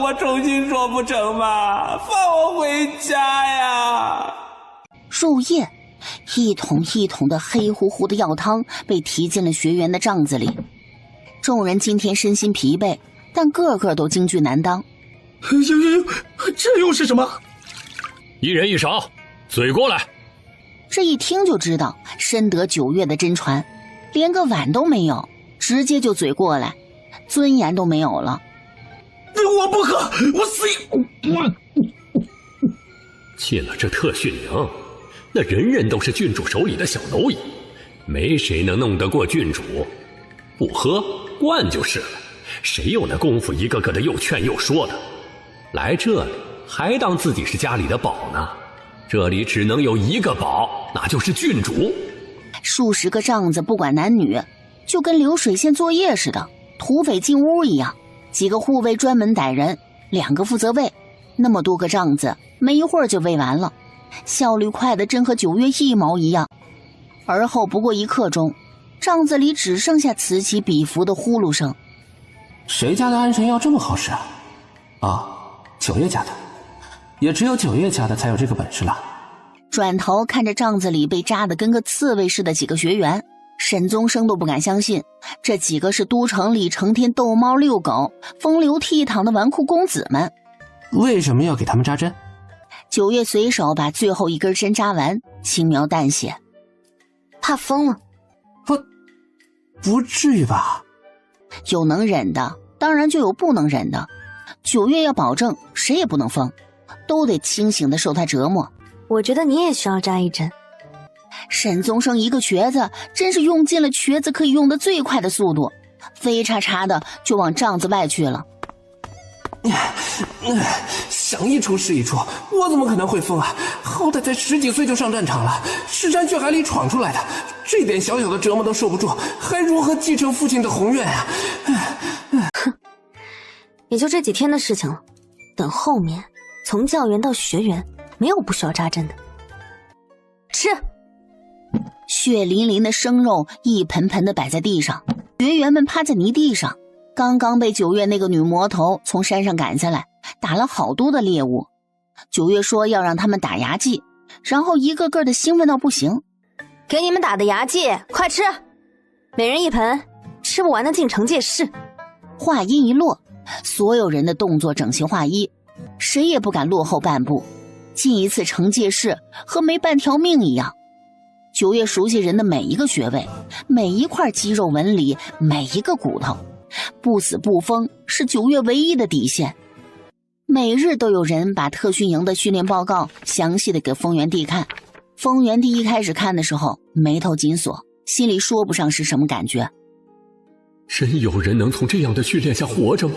我重新说不成吗？放我回家呀！入夜，一桶一桶的黑乎乎的药汤被提进了学员的帐子里。众人今天身心疲惫，但个个都惊惧难当。这又是什么？一人一勺，嘴过来。这一听就知道深得9月的真传，连个碗都没有，直接就嘴过来，尊严都没有了。我不喝，我死也……进了这特训营，那人人都是郡主手里的小蝼蚁，没谁能弄得过郡主。不喝惯就是了，谁有那功夫一个个的又劝又说的？来这里还当自己是家里的宝呢？这里只能有一个宝，那就是郡主。数十个帐子不管男女，就跟流水线作业似的，土匪进屋一样。几个护卫专门逮人，2个负责喂，那么多个帐子没一会儿就喂完了，效率快的真和9月一毛一样。而后不过1刻钟，帐子里只剩下此起彼伏的呼噜声。谁家的安神药这么好使啊？9月家的，也只有9月家的才有这个本事了。转头看着帐子里被扎得跟个刺猬似的几个学员，沈宗生都不敢相信，这几个是都城里成天逗猫遛狗、风流倜傥的纨绔公子们。为什么要给他们扎针？9月随手把最后一根针扎完，轻描淡写：怕疯了。不至于吧？有能忍的，当然就有不能忍的。9月要保证谁也不能疯，都得清醒的受他折磨。我觉得你也需要扎一针。沈宗生一个瘸子，真是用尽了瘸子可以用的最快的速度，飞叉叉的就往帐子外去了。想一出是一出，我怎么可能会疯啊？好歹才10几岁就上战场了，尸山血海里闯出来的，这点小小的折磨都受不住，还如何继承父亲的宏愿啊？哼，也就这几天的事情了，等后面从教员到学员，没有不需要扎针的。吃！血淋淋的生肉一盆盆的摆在地上，学员们趴在泥地上，刚刚被9月那个女魔头从山上赶下来，打了好多的猎物。9月说要让他们打牙祭，然后一个个的兴奋到不行。给你们打的牙祭，快吃，每人1盆，吃不完的进惩戒室。话音一落，所有人的动作整齐划一，谁也不敢落后半步。进一次惩戒室和没半条命一样。9月熟悉人的每一个穴位，每一块肌肉纹理，每一个骨头，不死不疯是9月唯一的底线。每日都有人把特训营的训练报告详细的给丰原帝看。丰原帝一开始看的时候眉头紧锁，心里说不上是什么感觉。真有人能从这样的训练下活着吗？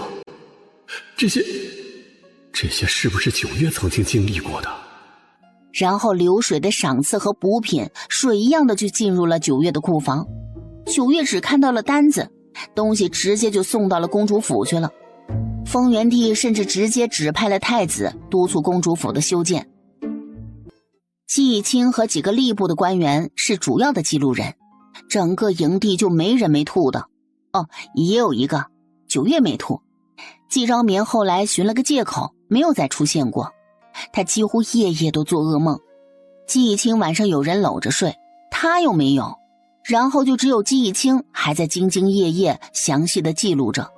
这些是不是9月曾经经历过的？然后流水的赏赐和补品水一样的就进入了9月的库房。9月只看到了单子，东西直接就送到了公主府去了。丰原帝甚至直接指派了太子督促公主府的修建。季义清和几个吏部的官员是主要的记录人，整个营地就没人没吐的。哦，也有一个9月没吐。季昭眠后来寻了个借口，没有再出现过。他几乎夜夜都做噩梦。季义清晚上有人搂着睡，他又没有，然后就只有季义清还在兢兢业业详细的记录着。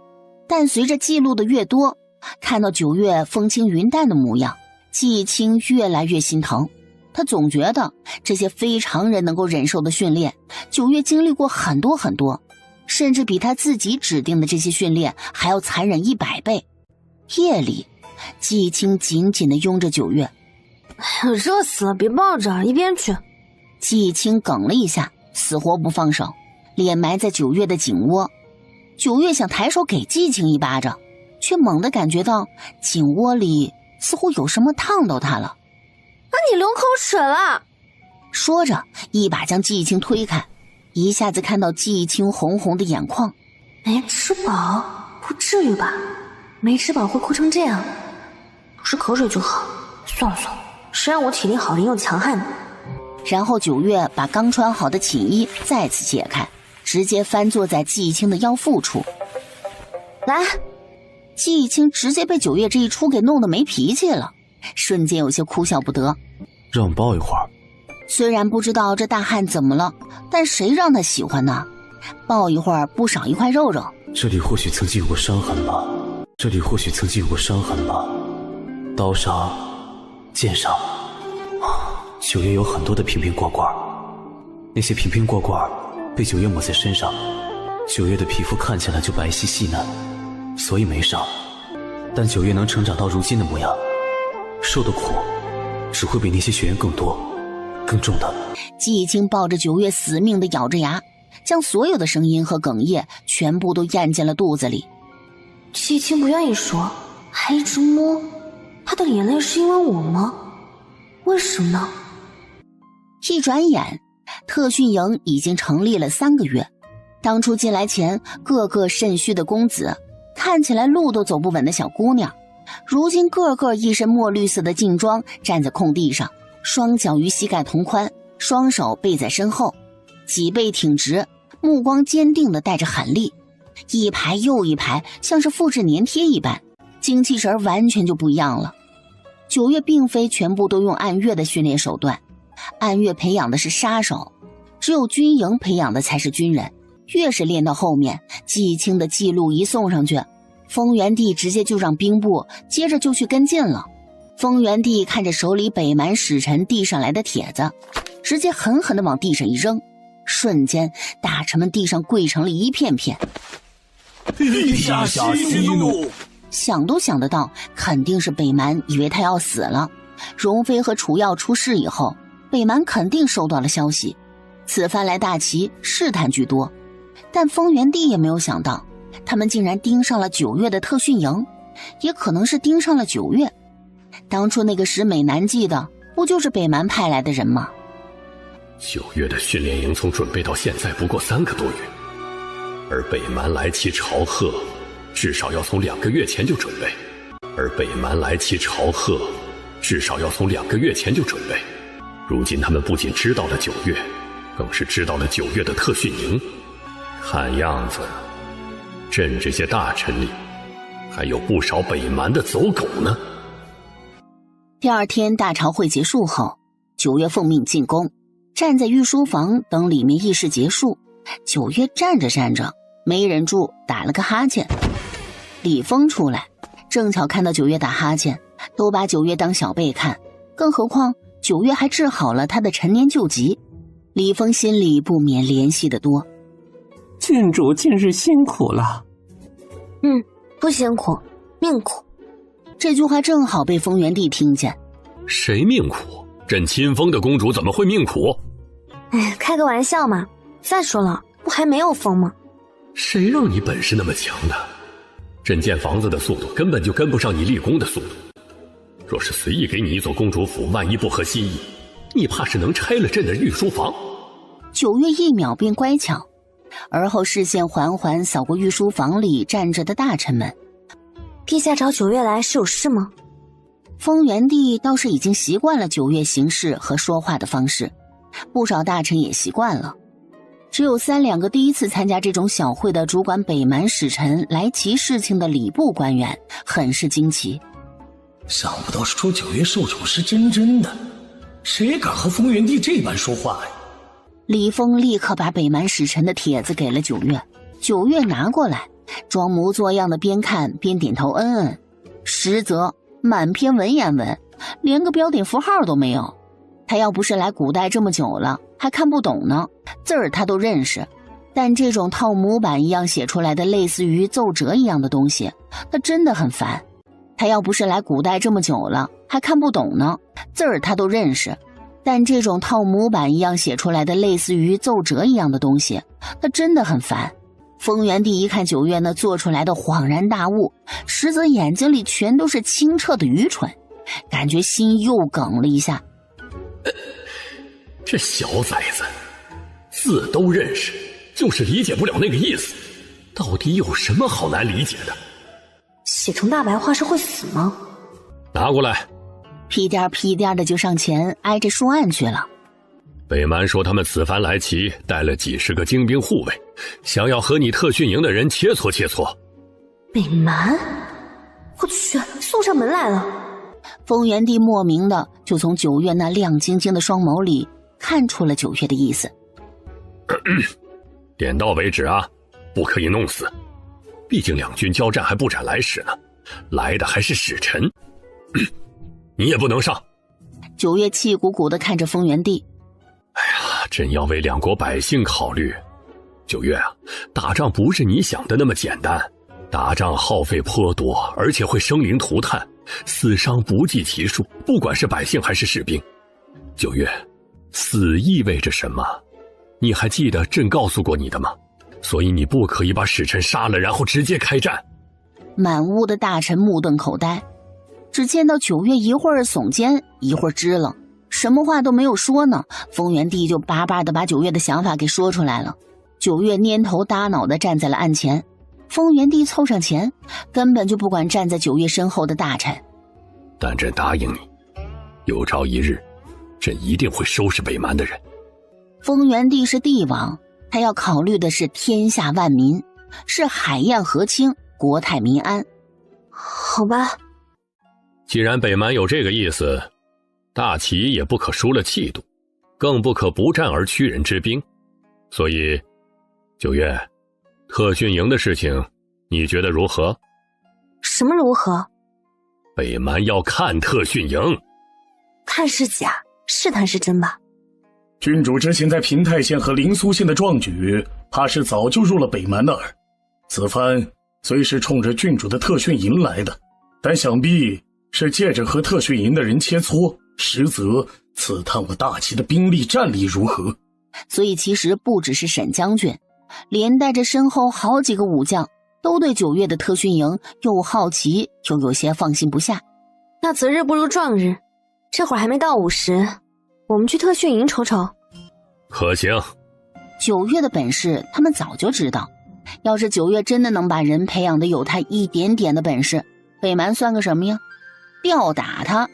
但随着记录的越多，看到9月风轻云淡的模样，季义清越来越心疼。他总觉得这些非常人能够忍受的训练，9月经历过很多很多，甚至比他自己指定的这些训练还要残忍100倍。夜里，季义清紧紧地拥着9月。热死了，别抱着，一边去。季义清哽了一下，死活不放手，脸埋在9月的颈窝。9月想抬手给季义清一巴掌，却猛地感觉到颈窝里似乎有什么烫到他了。你流口水了！说着，一把将季义清推开，一下子看到季义清红红的眼眶。没吃饱？不至于吧？没吃饱会哭成这样？吃口水就好。算了算了，谁让我体力好，人又强悍呢？然后9月把刚穿好的寝衣再次解开，直接翻坐在季义清的腰腹处。来，季义清直接被9月这一出给弄得没脾气了，瞬间有些哭笑不得。让我抱一会儿。虽然不知道这大汉怎么了，但谁让他喜欢呢？抱一会儿不少一块肉肉。这里或许曾经有过伤痕吧，这里或许曾经有过伤痕吧。刀上、剑上，9月有很多的瓶瓶罐罐，那些瓶瓶罐罐被9月抹在身上，9月的皮肤看起来就白皙细嫩，所以没伤。但9月能成长到如今的模样，受的苦只会比那些学员更多更重的。季义清抱着9月死命地咬着牙，将所有的声音和哽咽全部都咽进了肚子里。季义清不愿意说，还一直摸，他的眼泪是因为我吗？为什么呢？一转眼，特训营已经成立了3个月。当初进来前，个个肾虚的公子，看起来路都走不稳的小姑娘，如今个个一身墨绿色的劲装，站在空地上，双脚与膝盖同宽，双手背在身后，脊背挺直，目光坚定地带着狠厉，一排又一排，像是复制粘贴一般，精气神完全就不一样了。9月并非全部都用暗月的训练手段，暗月培养的是杀手，只有军营培养的才是军人。越是练到后面，季义清的记录一送上去，丰原帝直接就让兵部接着就去跟进了。丰原帝看着手里北蛮使臣递上来的帖子，直接狠狠地往地上一扔，瞬间大臣们地上跪成了一片片。陛下息怒！想都想得到，肯定是北蛮以为他要死了。容妃和楚耀出事以后，北蛮肯定收到了消息，此番来大齐试探居多。但丰原帝也没有想到，他们竟然盯上了9月的特训营，也可能是盯上了9月。当初那个使美男妓的，不就是北蛮派来的人吗？9月的训练营从准备到现在不过3个多月，而北蛮来齐朝贺，至少要从2个月前就准备，如今他们不仅知道了9月，更是知道了9月的特训营。看样子，朕这些大臣里，还有不少北蛮的走狗呢。第二天大朝会结束后，9月奉命进宫，站在御书房等里面议事结束。9月站着站着没忍住打了个哈欠，李峰出来正巧看到9月打哈欠，都把9月当小辈看，更何况9月还治好了他的陈年旧疾。李峰心里不免怜惜得多。郡主近日辛苦了。不辛苦，命苦。这句话正好被丰原帝听见。谁命苦？朕亲封的公主怎么会命苦？哎，开个玩笑嘛。再说了，不还没有封吗？谁让你本事那么强的？朕建房子的速度根本就跟不上你立功的速度。若是随意给你一座公主府，万一不合心意，你怕是能拆了朕的御书房。9月一秒便乖巧，而后视线缓缓扫过御书房里站着的大臣们。陛下找9月来是有事吗？丰原帝倒是已经习惯了9月行事和说话的方式，不少大臣也习惯了。只有3两个第一次参加这种小会的主管北蛮使臣来齐事情的礼部官员很是惊奇。想不到说9月受宠是真的，谁敢和丰原帝这般说话呀？李峰立刻把北蛮使臣的帖子给了9月，9月拿过来，装模作样的边看边点头嗯。实则满篇文言文，连个标点符号都没有。他要不是来古代这么久了，还看不懂呢，字儿他都认识，但这种套模板一样写出来的类似于奏折一样的东西，他真的很烦。他要不是来古代这么久了，还看不懂呢，字儿他都认识，但这种套模板一样写出来的类似于奏折一样的东西，他真的很烦。丰原帝一看9月那做出来的恍然大悟，实则眼睛里全都是清澈的愚蠢，感觉心又梗了一下。这小崽子字都认识，就是理解不了那个意思，到底有什么好难理解的？写成大白话是会死吗？拿过来。屁颠屁颠的就上前挨着书案去了。北蛮说他们此番来齐带了几十个精兵护卫，想要和你特训营的人切磋切磋。北蛮？我去，送上门来了。丰原帝莫名的就从9月那亮晶晶的双眸里看出了9月的意思。点到为止啊，不可以弄死。毕竟两军交战还不斩来使呢，来的还是使臣。你也不能上。9月气鼓鼓的看着丰原帝。哎呀，朕要为两国百姓考虑。9月啊，打仗不是你想的那么简单，打仗耗费颇多，而且会生灵涂炭，死伤不计其数，不管是百姓还是士兵。9月，死意味着什么？你还记得朕告诉过你的吗？所以你不可以把使臣杀了，然后直接开战。满屋的大臣目瞪口呆，只见到9月一会儿耸肩，一会儿支棱，什么话都没有说呢，丰原帝就巴巴的把9月的想法给说出来了。9月蔫头耷脑的站在了案前，丰原帝凑上前，根本就不管站在9月身后的大臣。但朕答应你，有朝一日，朕一定会收拾北蛮的人。丰原帝是帝王，他要考虑的是天下万民，是海晏河清，国泰民安。好吧，既然北蛮有这个意思，大齐也不可输了气度，更不可不战而屈人之兵。所以9月，特训营的事情你觉得如何？什么如何？北蛮要看特训营。看是假，试探是真吧？郡主之前在平泰县和灵苏县的壮举，怕是早就入了北蛮的耳。此番虽是冲着郡主的特训营来的，但想必是借着和特训营的人切磋，实则刺探我大齐的兵力战力如何。所以其实不只是沈将军，连带着身后好几个武将都对9月的特训营又好奇又有些放心不下。那择日不如撞日，这会儿还没到午时，我们去特训营瞅瞅。可行。9月的本事他们早就知道，要是9月真的能把人培养的有他一点点的本事，北蛮算个什么呀？吊打他。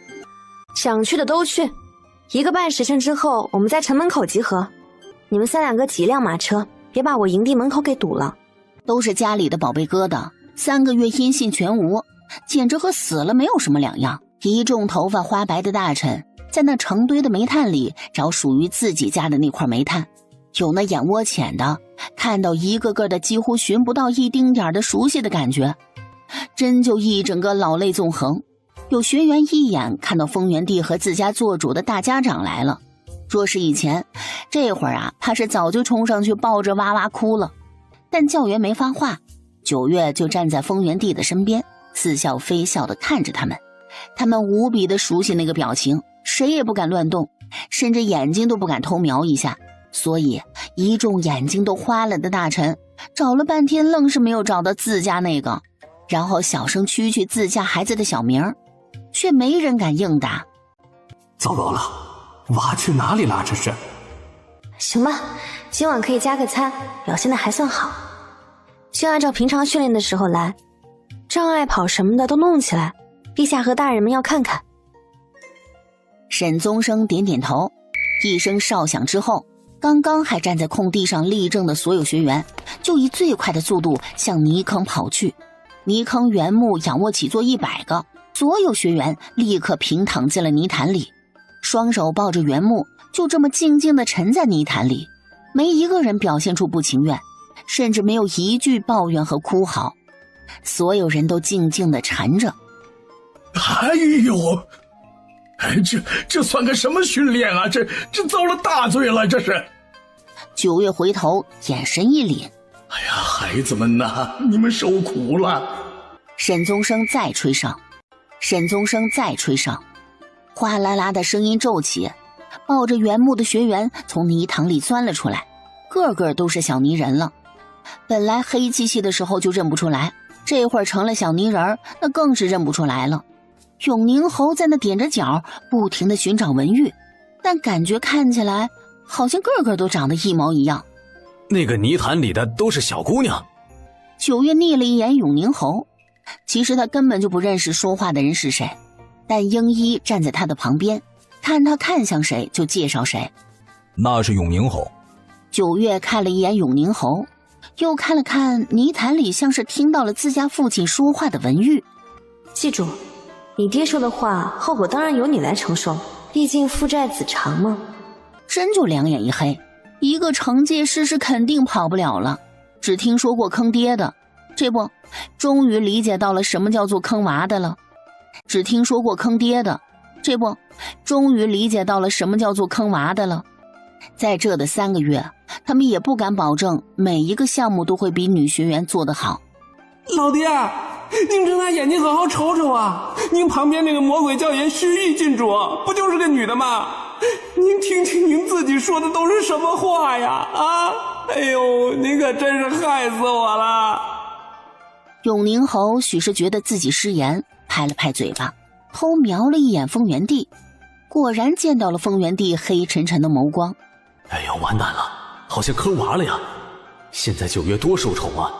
想去的都去，1个半时辰之后我们在城门口集合。你们3两个挤一辆马车，别把我营地门口给堵了。都是家里的宝贝疙瘩，3个月音信全无，简直和死了没有什么两样。一众头发花白的大臣在那成堆的煤炭里找属于自己家的那块煤炭，有那眼窝浅的看到一个个的几乎寻不到一丁点的熟悉的感觉，真就一整个老泪纵横。有学员一眼看到丰原帝和自家做主的大家长来了，若是以前，这会儿啊，怕是早就冲上去抱着哇哇哭了。但教员没发话，9月就站在丰原帝的身边，似笑非笑地看着他们。他们无比的熟悉那个表情，谁也不敢乱动，甚至眼睛都不敢偷瞄一下。所以一众眼睛都花了的大臣找了半天，愣是没有找到自家那个，然后小声蛐蛐自家孩子的小名，却没人敢应答。糟糕了，娃去哪里了？这是。行吧，今晚可以加个餐，表现的还算好，就按照平常训练的时候来，障碍跑什么的都弄起来，陛下和大人们要看看。沈宗生点点头，一声哨响之后，刚刚还站在空地上立正的所有学员就以最快的速度向泥坑跑去。泥坑原木仰卧起坐100个，所有学员立刻平躺进了泥潭里，双手抱着原木，就这么静静地沉在泥潭里，没一个人表现出不情愿，甚至没有一句抱怨和哭嚎，所有人都静静地缠着。哎呦，这算个什么训练啊？这遭了大罪了，这是。9月回头，眼神一凛。哎呀，孩子们呐，你们受苦了。沈宗生再吹上，沈宗生再吹上，哗啦啦的声音骤起，抱着原木的学员从泥塘里钻了出来，个个都是小泥人了。本来黑漆漆的时候就认不出来，这会儿成了小泥人，那更是认不出来了。永宁侯在那踮着脚，不停地寻找文玉，但感觉看起来好像个个都长得一毛一样。那个泥潭里的都是小姑娘。9月睨了一眼永宁侯，其实他根本就不认识说话的人是谁，但英一站在他的旁边，看他看向谁就介绍谁。那是永宁侯。9月看了一眼永宁侯，又看了看泥潭里像是听到了自家父亲说话的文玉。记住，你爹说的话，后果当然由你来承受，毕竟父债子偿嘛。真就两眼一黑，一个惩戒师是肯定跑不了了。只听说过坑爹的，这不，终于理解到了什么叫做坑娃的了。只听说过坑爹的，这不，终于理解到了什么叫做坑娃的了。在这的3个月，他们也不敢保证每一个项目都会比女学员做得好。老爹，您睁大眼睛好好瞅瞅啊！您旁边那个魔鬼教员虚玉郡主，不就是个女的吗？您听听您自己说的都是什么话呀？啊！哎呦，您可真是害死我了！永宁侯许是觉得自己失言，拍了拍嘴巴，偷瞄了一眼丰原帝，果然见到了丰原帝黑沉沉的眸光。哎呦，完蛋了，好像坑娃了呀！现在9月多受宠啊，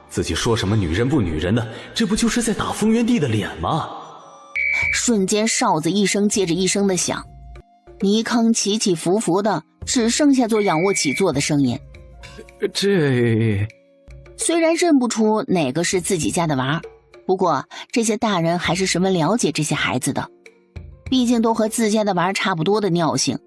自己说什么女人不女人的，这不就是在打丰原帝的脸吗？瞬间哨子一声接着一声的响，泥坑起起伏伏的，只剩下做仰卧起坐的声音。这虽然认不出哪个是自己家的娃，不过这些大人还是十分了解这些孩子的，毕竟都和自家的娃差不多的尿性。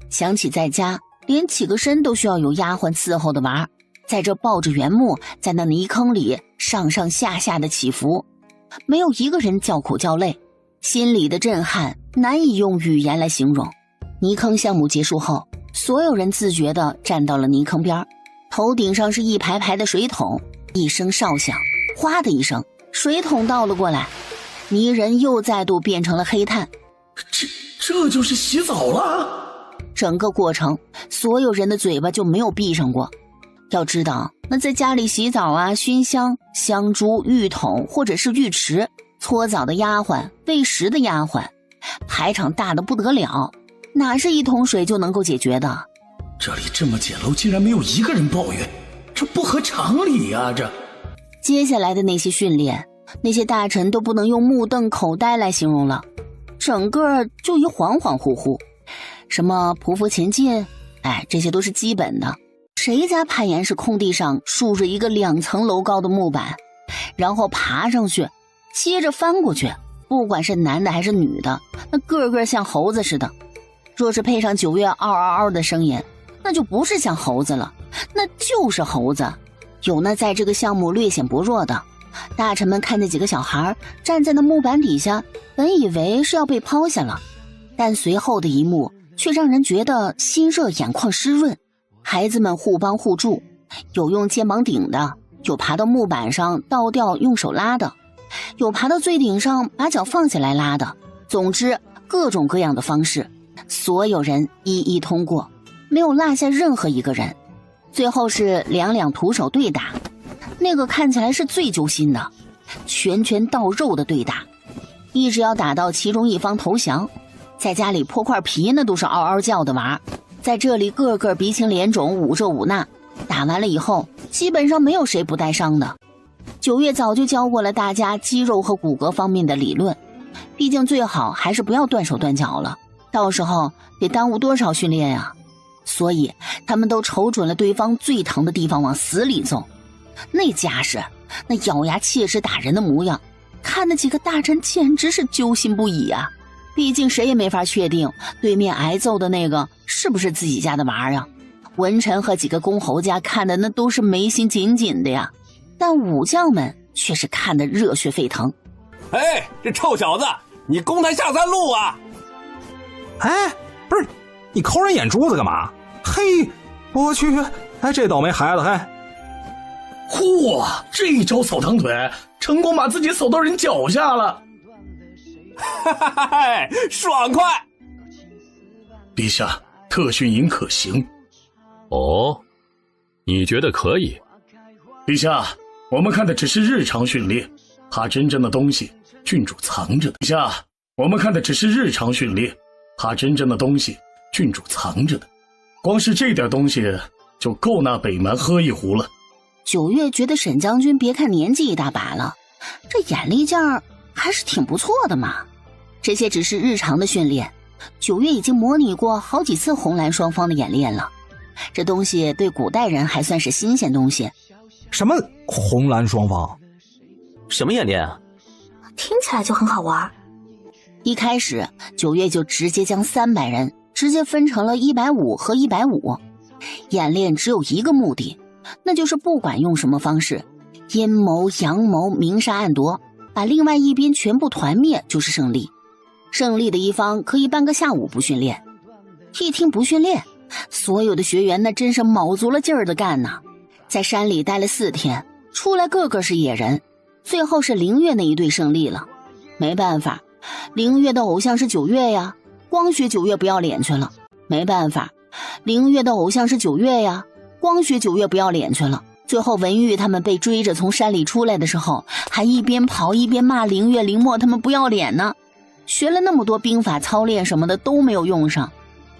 想起在家连起个身都需要有丫鬟伺候的娃，在这抱着原木在那泥坑里上上下下的起伏，没有一个人叫苦叫累，心里的震撼难以用语言来形容。泥坑项目结束后，所有人自觉地站到了泥坑边，头顶上是一排排的水桶，一声哨响，哗的一声，水桶倒了过来，泥人又再度变成了黑炭。这就是洗澡了？整个过程，所有人的嘴巴就没有闭上过。要知道，那在家里洗澡啊，熏香、香珠、浴桶或者是浴池，搓澡的丫鬟、喂食的丫鬟，排场大的不得了，哪是一桶水就能够解决的？这里这么简陋，竟然没有一个人抱怨，这不合常理啊！这接下来的那些训练，那些大臣都不能用目瞪口呆来形容了，整个就一恍恍惚惚。什么匍匐前进，这些都是基本的。谁家攀岩是空地上竖着一个2层楼高的木板，然后爬上去，接着翻过去，不管是男的还是女的，那个个像猴子似的。若是配上9月嗷嗷嗷的声音，那就不是像猴子了，那就是猴子。有那在这个项目略显薄弱的大臣们，看见几个小孩站在那木板底下，本以为是要被抛下了，但随后的一幕却让人觉得心热眼眶湿润。孩子们互帮互助，有用肩膀顶的，有爬到木板上倒吊用手拉的，有爬到最顶上把脚放下来拉的。总之各种各样的方式，所有人一一通过，没有落下任何一个人。最后是两徒手对打，那个看起来是最揪心的，拳拳到肉的对打，一直要打到其中一方投降。在家里破块皮那都是嗷嗷叫的娃，在这里个个鼻青脸肿，捂这捂那。打完了以后基本上没有谁不带伤的。9月早就教过了大家肌肉和骨骼方面的理论，毕竟最好还是不要断手断脚了，到时候得耽误多少训练呀。所以他们都瞅准了对方最疼的地方往死里揍。那架势，那咬牙切齿打人的模样，看那几个大臣简直是揪心不已啊。毕竟谁也没法确定对面挨揍的那个是不是自己家的娃呀。文臣和几个公侯家看的那都是眉心紧紧的呀，但武将们却是看得热血沸腾。哎，这臭小子，你公台下三路啊！哎，不是，你抠人眼珠子干嘛？嘿，我去，哎，这倒霉孩子还……嚯，这一招扫堂腿，成功把自己扫到人脚下了。哈哈哈哈，爽快！陛下，特训营可行。哦，你觉得可以？陛下，我们看的只是日常训练，怕真正的东西郡主藏着的。陛下，我们看的只是日常训练，怕真正的东西郡主藏着的。光是这点东西就够那北蛮喝一壶了。9月觉得沈将军别看年纪一大把了，这眼力劲儿还是挺不错的嘛。这些只是日常的训练，9月已经模拟过好几次红蓝双方的演练了。这东西对古代人还算是新鲜东西。什么红蓝双方？什么演练啊？听起来就很好玩。一开始9月就直接将300人直接分成了150和150，演练只有一个目的，那就是不管用什么方式，阴谋阳谋明杀暗夺，把另外一边全部团灭就是胜利。胜利的一方可以半个下午不训练。一听不训练，所有的学员那真是卯足了劲儿的干呐。在山里待了4天，出来个个是野人。最后是凌月那一队胜利了。没办法，凌月的偶像是9月呀，光学9月不要脸去了。没办法，凌月的偶像是9月呀，光学9月不要脸去了。最后文玉他们被追着从山里出来的时候，还一边跑一边骂凌月凌墨他们不要脸呢。学了那么多兵法操练什么的都没有用上。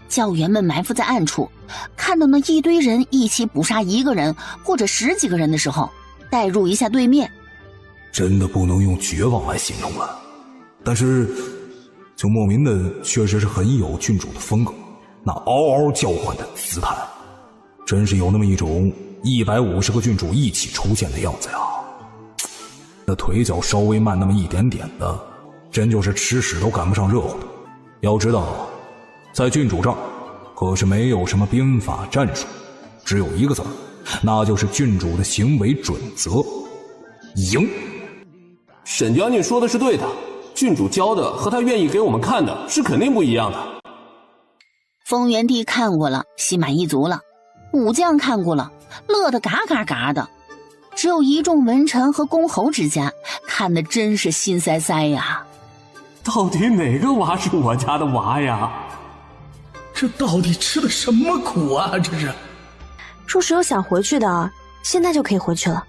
教员们埋伏在暗处，看到那一堆人一起捕杀一个人或者10几个人的时候，代入一下对面，真的不能用绝望来形容了。但是就莫名的确实是很有郡主的风格，那嗷嗷叫唤的姿态，真是有那么一种150个郡主一起出现的样子呀。那腿脚稍微慢那么一点点的，真就是吃屎都赶不上热乎的。要知道在郡主这儿可是没有什么兵法战术，只有一个字，那就是郡主的行为准则：赢。沈将军说的是对的，郡主教的和他愿意给我们看的是肯定不一样的。丰原帝看过了，心满意足了；武将看过了，乐得嘎嘎嘎的。只有一众文臣和公侯之家看得真是心塞塞呀。到底哪个娃是我家的娃呀？这到底吃的什么苦啊？这是。若是有想回去的，现在就可以回去了。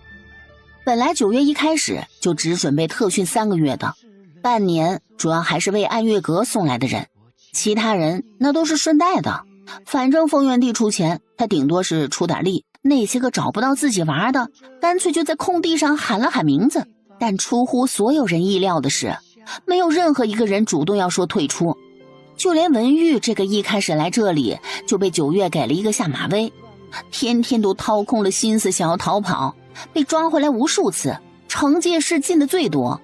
本来9月一开始就只准备特训3个月的，半年主要还是为暗月阁送来的人，其他人那都是顺带的。反正丰原帝出钱，他顶多是出点力。那些个找不到自己娃的，干脆就在空地上喊了喊名字。但出乎所有人意料的是，没有任何一个人主动要说退出。就连文玉这个一开始来这里就被9月给了一个下马威，天天都掏空了心思想要逃跑，被抓回来无数次，惩戒是进的最多，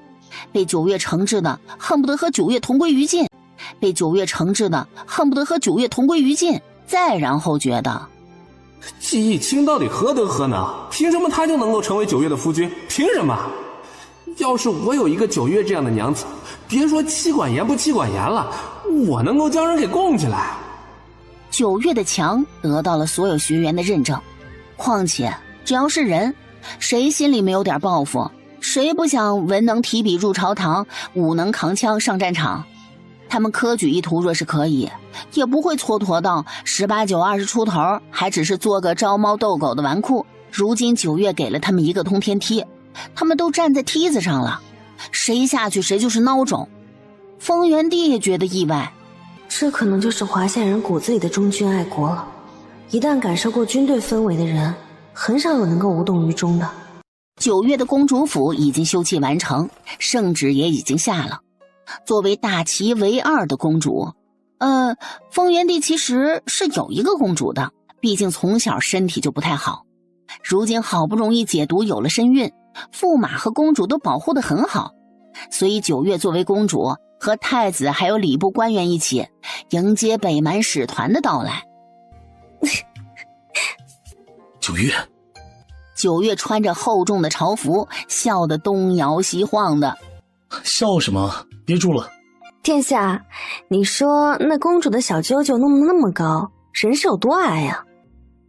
被九月惩治的恨不得和九月同归于尽，被九月惩治的恨不得和九月同归于尽，再然后觉得季义清到底何德何能？凭什么他就能够成为九月的夫君？凭什么？要是我有一个九月这样的娘子，别说妻管严不妻管严了，我能够将人给供起来。九月的强得到了所有学员的认证，况且只要是人，谁心里没有点抱负？谁不想文能提笔入朝堂，武能扛枪上战场？他们科举一途若是可以，也不会蹉跎到18、9、20出头，还只是做个招猫逗狗的纨绔。如今九月给了他们一个通天梯，他们都站在梯子上了，谁下去谁就是孬种。风元帝也觉得意外，这可能就是华夏人骨子里的忠君爱国了。一旦感受过军队氛围的人，很少有能够无动于衷的。九月的公主府已经修葺完成，圣旨也已经下了。作为大齐唯二的公主，风元帝其实是有一个公主的，毕竟从小身体就不太好。如今好不容易解毒有了身孕，驸马和公主都保护得很好，所以九月作为公主，和太子还有礼部官员一起迎接北蛮使团的到来。九月穿着厚重的朝服，笑得东摇西晃的。笑什么？憋住了。殿下，你说那公主的小啾啾弄得那么高，人是有多矮呀？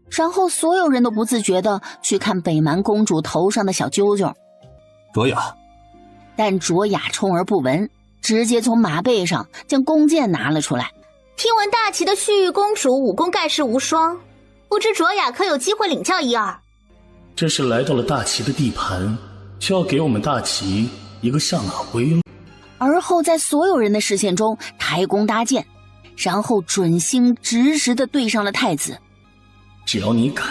然后所有人都不自觉地去看北蛮公主头上的小啾啾。卓雅，但卓雅充耳不闻，直接从马背上将弓箭拿了出来。听闻大齐的旭玉公主武功盖世无双，不知卓雅可有机会领教一二？这是来到了大齐的地盘，就要给我们大齐一个下马威了。而后在所有人的视线中抬弓搭箭，然后准星直直地对上了太子。只要你敢，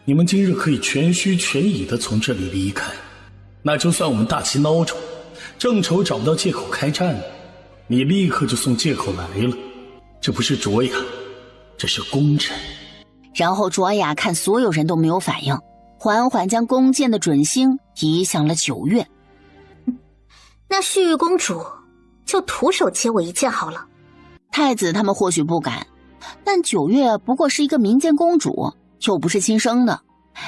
你们今日可以全虚全影地从这里离开，那就算我们大齐孬种，正愁找不到借口开战呢，你立刻就送借口来了。这不是卓雅，这是功臣。然后卓雅看所有人都没有反应，缓缓将弓箭的准星移向了九月。那旭玉公主就徒手接我一箭好了。太子他们或许不敢，但九月不过是一个民间公主，又不是亲生的。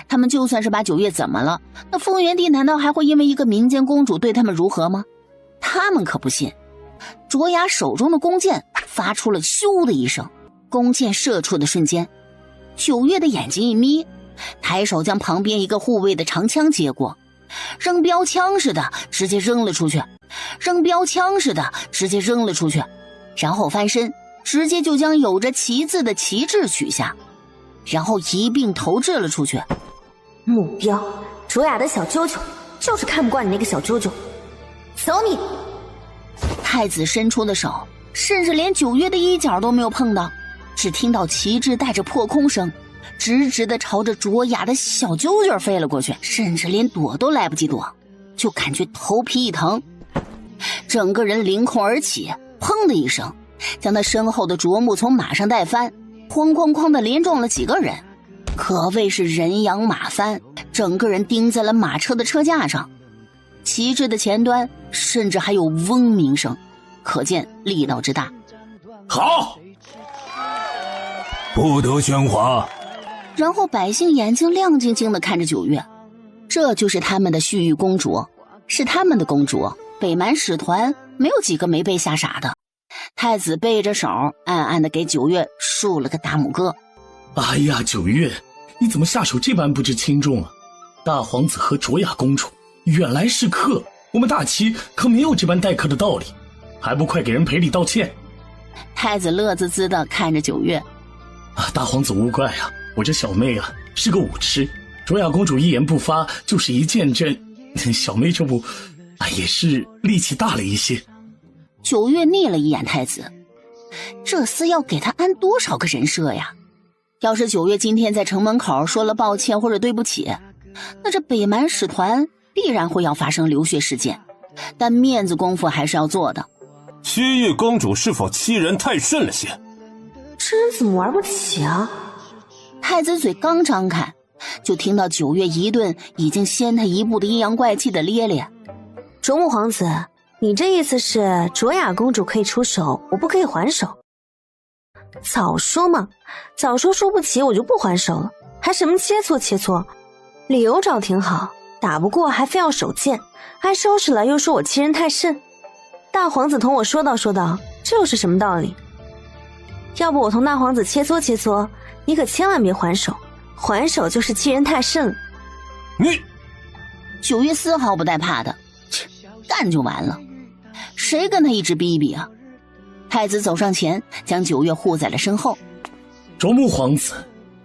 他们就算是把九月怎么了，那风元帝难道还会因为一个民间公主对他们如何吗？他们可不信。卓雅手中的弓箭发出了咻的一声，弓箭射出的瞬间，九月的眼睛一眯，抬手将旁边一个护卫的长枪接过，扔标枪似的直接扔了出去，然后翻身直接就将有着旗字的旗帜取下，然后一并投掷了出去。目标卓雅的小啾啾，就是看不惯你那个小啾啾，走你！太子伸出的手甚至连九月的衣角都没有碰到，只听到旗帜带着破空声直直地朝着卓雅的小啾啾飞了过去，甚至连躲都来不及躲，就感觉头皮一疼，整个人凌空而起，砰的一声将他身后的卓木从马上带翻，哐哐哐地连撞了几个人，可谓是人仰马翻，整个人钉在了马车的车架上。旗帜的前端甚至还有嗡鸣声，可见力道之大。好，不得喧哗。然后百姓眼睛亮晶晶地看着九月，这就是他们的旭玉公主，是他们的公主。北蛮使团没有几个没被吓傻的。太子背着手暗暗地给九月竖了个大拇哥。哎呀，九月，你怎么下手这般不知轻重啊？大皇子和卓雅公主远来是客，我们大齐可没有这般待客的道理，还不快给人赔礼道歉？太子乐滋滋地看着九月。大皇子无怪啊，我这小妹啊是个武痴，卓雅公主一言不发就是一剑阵，小妹这不也是力气大了一些。九月睨了一眼太子，这厮要给他安多少个人设呀？要是九月今天在城门口说了抱歉或者对不起，那这北蛮使团必然会要发生流血事件，但面子功夫还是要做的。西域公主是否欺人太甚了些？这人怎么玩不起啊？太子嘴刚张开，就听到九月一顿已经先他一步的阴阳怪气的咧咧。卓木皇子，你这意思是卓雅公主可以出手，我不可以还手？早说嘛，早说输不起我就不还手了，还什么切磋切磋？理由找挺好，打不过还非要手贱，还收拾了又说我欺人太甚。大皇子同我说道说道，这又是什么道理？要不我同大皇子切磋切磋，你可千万别还手，还手就是欺人太甚了。你九月丝毫不带怕的，干就完了，谁跟他一直逼逼啊？太子走上前，将九月护在了身后。卓木皇子，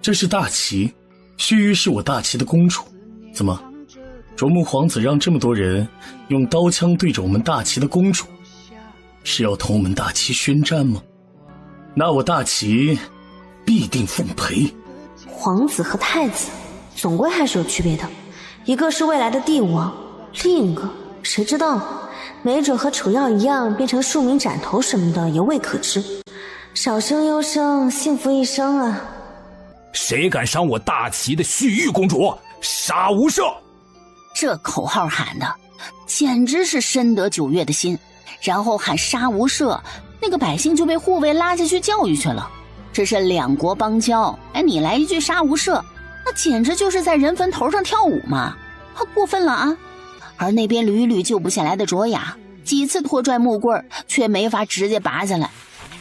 这是大齐，须臾是我大齐的公主，怎么？卓木皇子让这么多人用刀枪对着我们大齐的公主，是要同我们大齐宣战吗？那我大齐必定奉陪。皇子和太子总归还是有区别的，一个是未来的帝王，另一个谁知道呢？没准和楚耀一样变成庶民斩头什么的也未可知。少生忧生，幸福一生啊！谁敢伤我大齐的旭玉公主，杀无赦！这口号喊的简直是深得九月的心，然后喊杀无赦，那个百姓就被护卫拉下去教育去了。这是两国邦交，你来一句杀无赦，那简直就是在人坟头上跳舞嘛，过分了啊！而那边屡屡救不下来的卓雅，几次拖拽木棍却没法直接拔下来，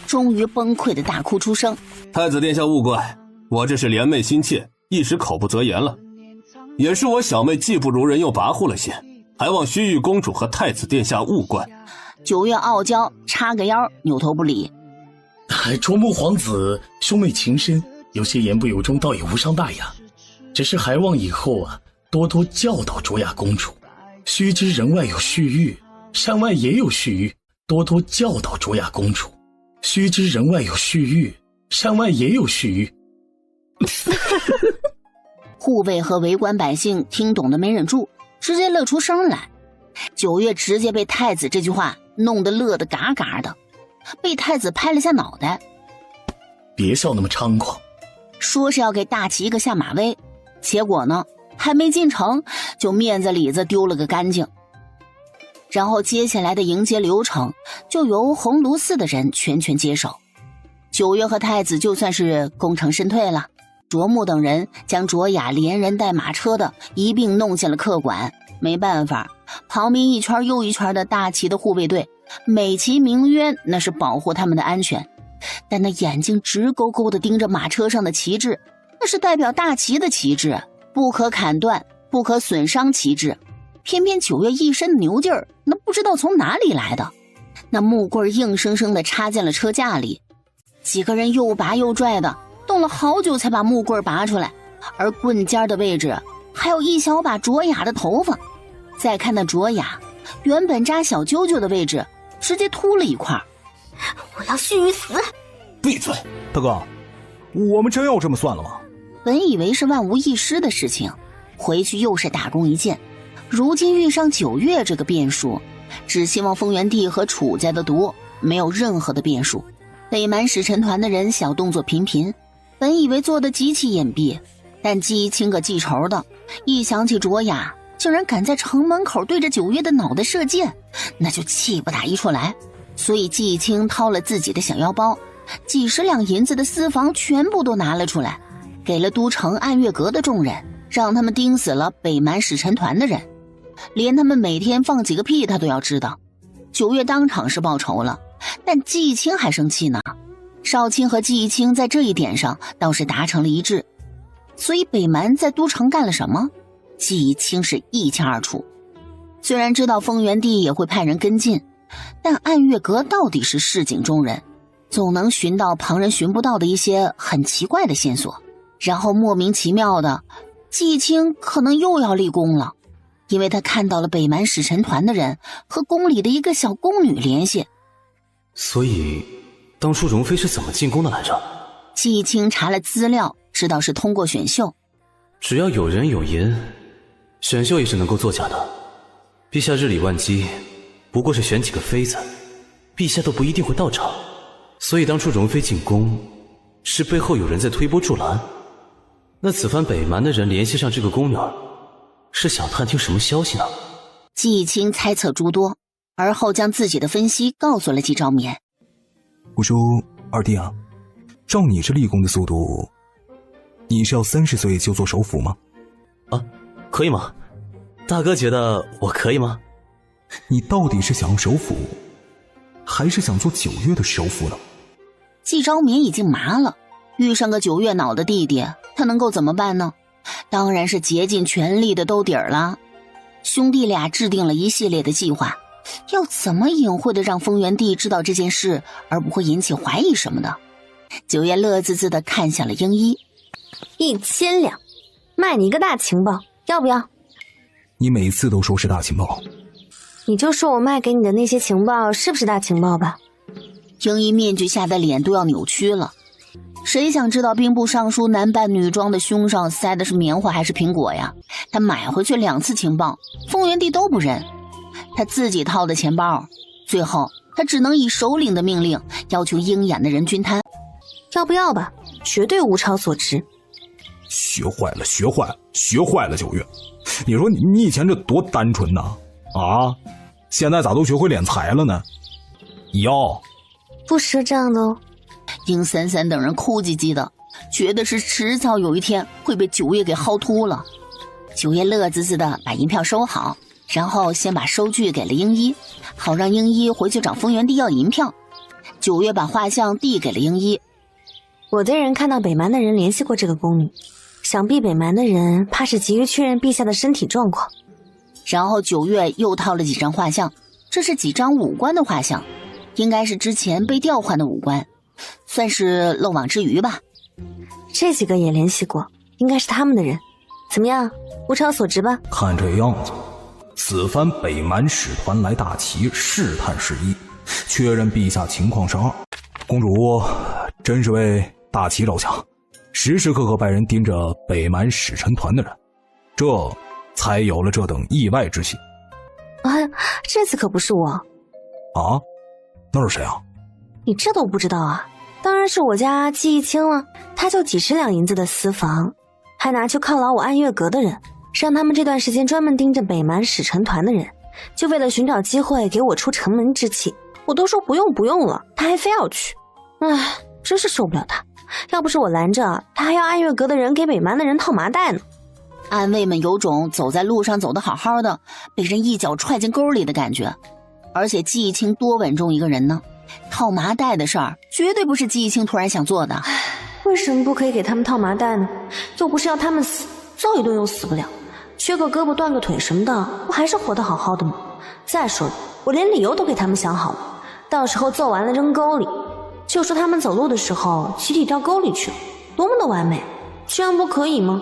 终于崩溃的大哭出声。太子殿下勿怪，我这是怜妹心切，一时口不择言了。也是我小妹技不如人又跋扈了些，还望须臾公主和太子殿下勿怪。九月傲娇，叉个腰，扭头不理。卓木皇子兄妹情深，有些言不由衷，倒也无伤大雅。只是还望以后多多教导卓雅公主。须知人外有须臾，山外也有须臾，多多教导卓雅公主。须知人外有须臾，山外也有须臾。护卫和围观百姓听懂的没忍住，直接乐出声来。九月直接被太子这句话弄得乐得嘎嘎的，被太子拍了下脑袋。别笑那么猖狂，说是要给大齐一个下马威，结果呢，还没进城就面子里子丢了个干净。然后接下来的迎接流程就由鸿胪寺的人全权接手。九月和太子就算是功成身退了，卓木等人将卓雅连人带马车的一并弄进了客馆。没办法，旁边一圈又一圈的大齐的护卫队美其名曰那是保护他们的安全，但那眼睛直勾勾地盯着马车上的旗帜，那是代表大齐的旗帜，不可砍断不可损伤旗帜。偏偏九月一身的牛劲儿，那不知道从哪里来的，那木棍硬生生地插进了车架里，几个人又拔又拽的，动了好久才把木棍拔出来，而棍尖的位置还有一小把卓雅的头发。再看那卓雅原本扎小揪揪的位置直接秃了一块。我要须臾死！闭嘴！大哥，我们真要这么算了吗？本以为是万无一失的事情，回去又是大功一件，如今遇上九月这个变数，只希望丰原帝和楚家的毒没有任何的变数。北蛮使臣团的人小动作频频，本以为做得极其隐蔽，但记忆清个记仇的，一想起卓雅竟然敢在城门口对着九月的脑袋射箭，那就气不打一处来。所以季青掏了自己的小腰包，几十两银子的私房全部都拿了出来，给了都城暗月阁的众人，让他们盯死了北蛮使臣团的人，连他们每天放几个屁他都要知道。九月当场是报仇了，但季青还生气呢。少卿和季青在这一点上倒是达成了一致，所以北蛮在都城干了什么，季青是一清二楚。虽然知道丰原帝也会派人跟进，但暗月阁到底是市井中人，总能寻到旁人寻不到的一些很奇怪的线索。然后莫名其妙的，季青可能又要立功了，因为他看到了北蛮使臣团的人和宫里的一个小宫女联系。所以当初容妃是怎么进宫的来着？季青查了资料，知道是通过选秀。只要有人有银，选秀也是能够作假的。陛下日理万机，不过是选几个妃子，陛下都不一定会到场。所以当初容妃进宫，是背后有人在推波助澜。那此番北蛮的人联系上这个宫女儿，是想探听什么消息呢？季义清猜测诸多，而后将自己的分析告诉了季昭眠。我说二弟啊，照你这立功的速度，你是要30岁就做首辅吗？啊，可以吗？大哥觉得我可以吗？你到底是想要首辅，还是想做9月的首辅呢？季昭眠已经麻了，遇上个9月脑的弟弟，他能够怎么办呢？当然是竭尽全力的兜底儿了。兄弟俩制定了一系列的计划，要怎么隐晦的让丰原帝知道这件事，而不会引起怀疑什么的。9月乐滋滋的看向了英一，1000两，卖你一个大情报，要不要？你每次都说是大情报，你就说我卖给你的那些情报是不是大情报吧？英一面具下的脸都要扭曲了。谁想知道兵部尚书男扮女装的胸上塞的是棉花还是苹果呀？他买回去2次情报，丰原帝都不认，他自己掏的钱包。最后他只能以首领的命令要求鹰眼的人均摊。要不要吧？绝对物超所值。学坏了9月。你说你以前这多单纯呐，啊，现在咋都学会敛财了呢？要不赊账的哦。殷三三等人哭唧唧的，觉得是迟早有一天会被9月给薅秃了。9月乐滋滋的把银票收好，然后先把收据给了英一，好让英一回去找丰原帝要银票。9月把画像递给了英一。我的人看到北蛮的人联系过这个宫女，想必北蛮的人怕是急于确认陛下的身体状况。然后9月又掏了几张画像，这是几张武官的画像，应该是之前被调换的武官，算是漏网之鱼吧。这几个也联系过，应该是他们的人。怎么样，物超所值吧？看这样子，此番北蛮使团来大齐试探事宜，确认陛下情况是2。公主真是为大齐着想，时时刻刻派人盯着北蛮使臣团的人，这才有了这等意外之喜。这次可不是我啊，那是谁啊？你这都不知道啊？当然是我家季义清了，他就几10两银子的私房，还拿去犒劳我暗月阁的人，让他们这段时间专门盯着北蛮使臣团的人，就为了寻找机会给我出城门之气。我都说不用了，他还非要去，真是受不了他。要不是我拦着，他还要暗月阁的人给北蛮的人套麻袋呢。暗卫们有种走在路上走得好好的，被人一脚踹进沟里的感觉。而且季义清多稳重一个人呢，套麻袋的事儿绝对不是季义清突然想做的。为什么不可以给他们套麻袋呢？又不是要他们死，揍一顿又死不了，缺个胳膊断个腿什么的，不还是活得好好的吗？再说了，我连理由都给他们想好了，到时候揍完了扔沟里，就说他们走路的时候集体掉沟里去了，多么的完美，这样不可以吗？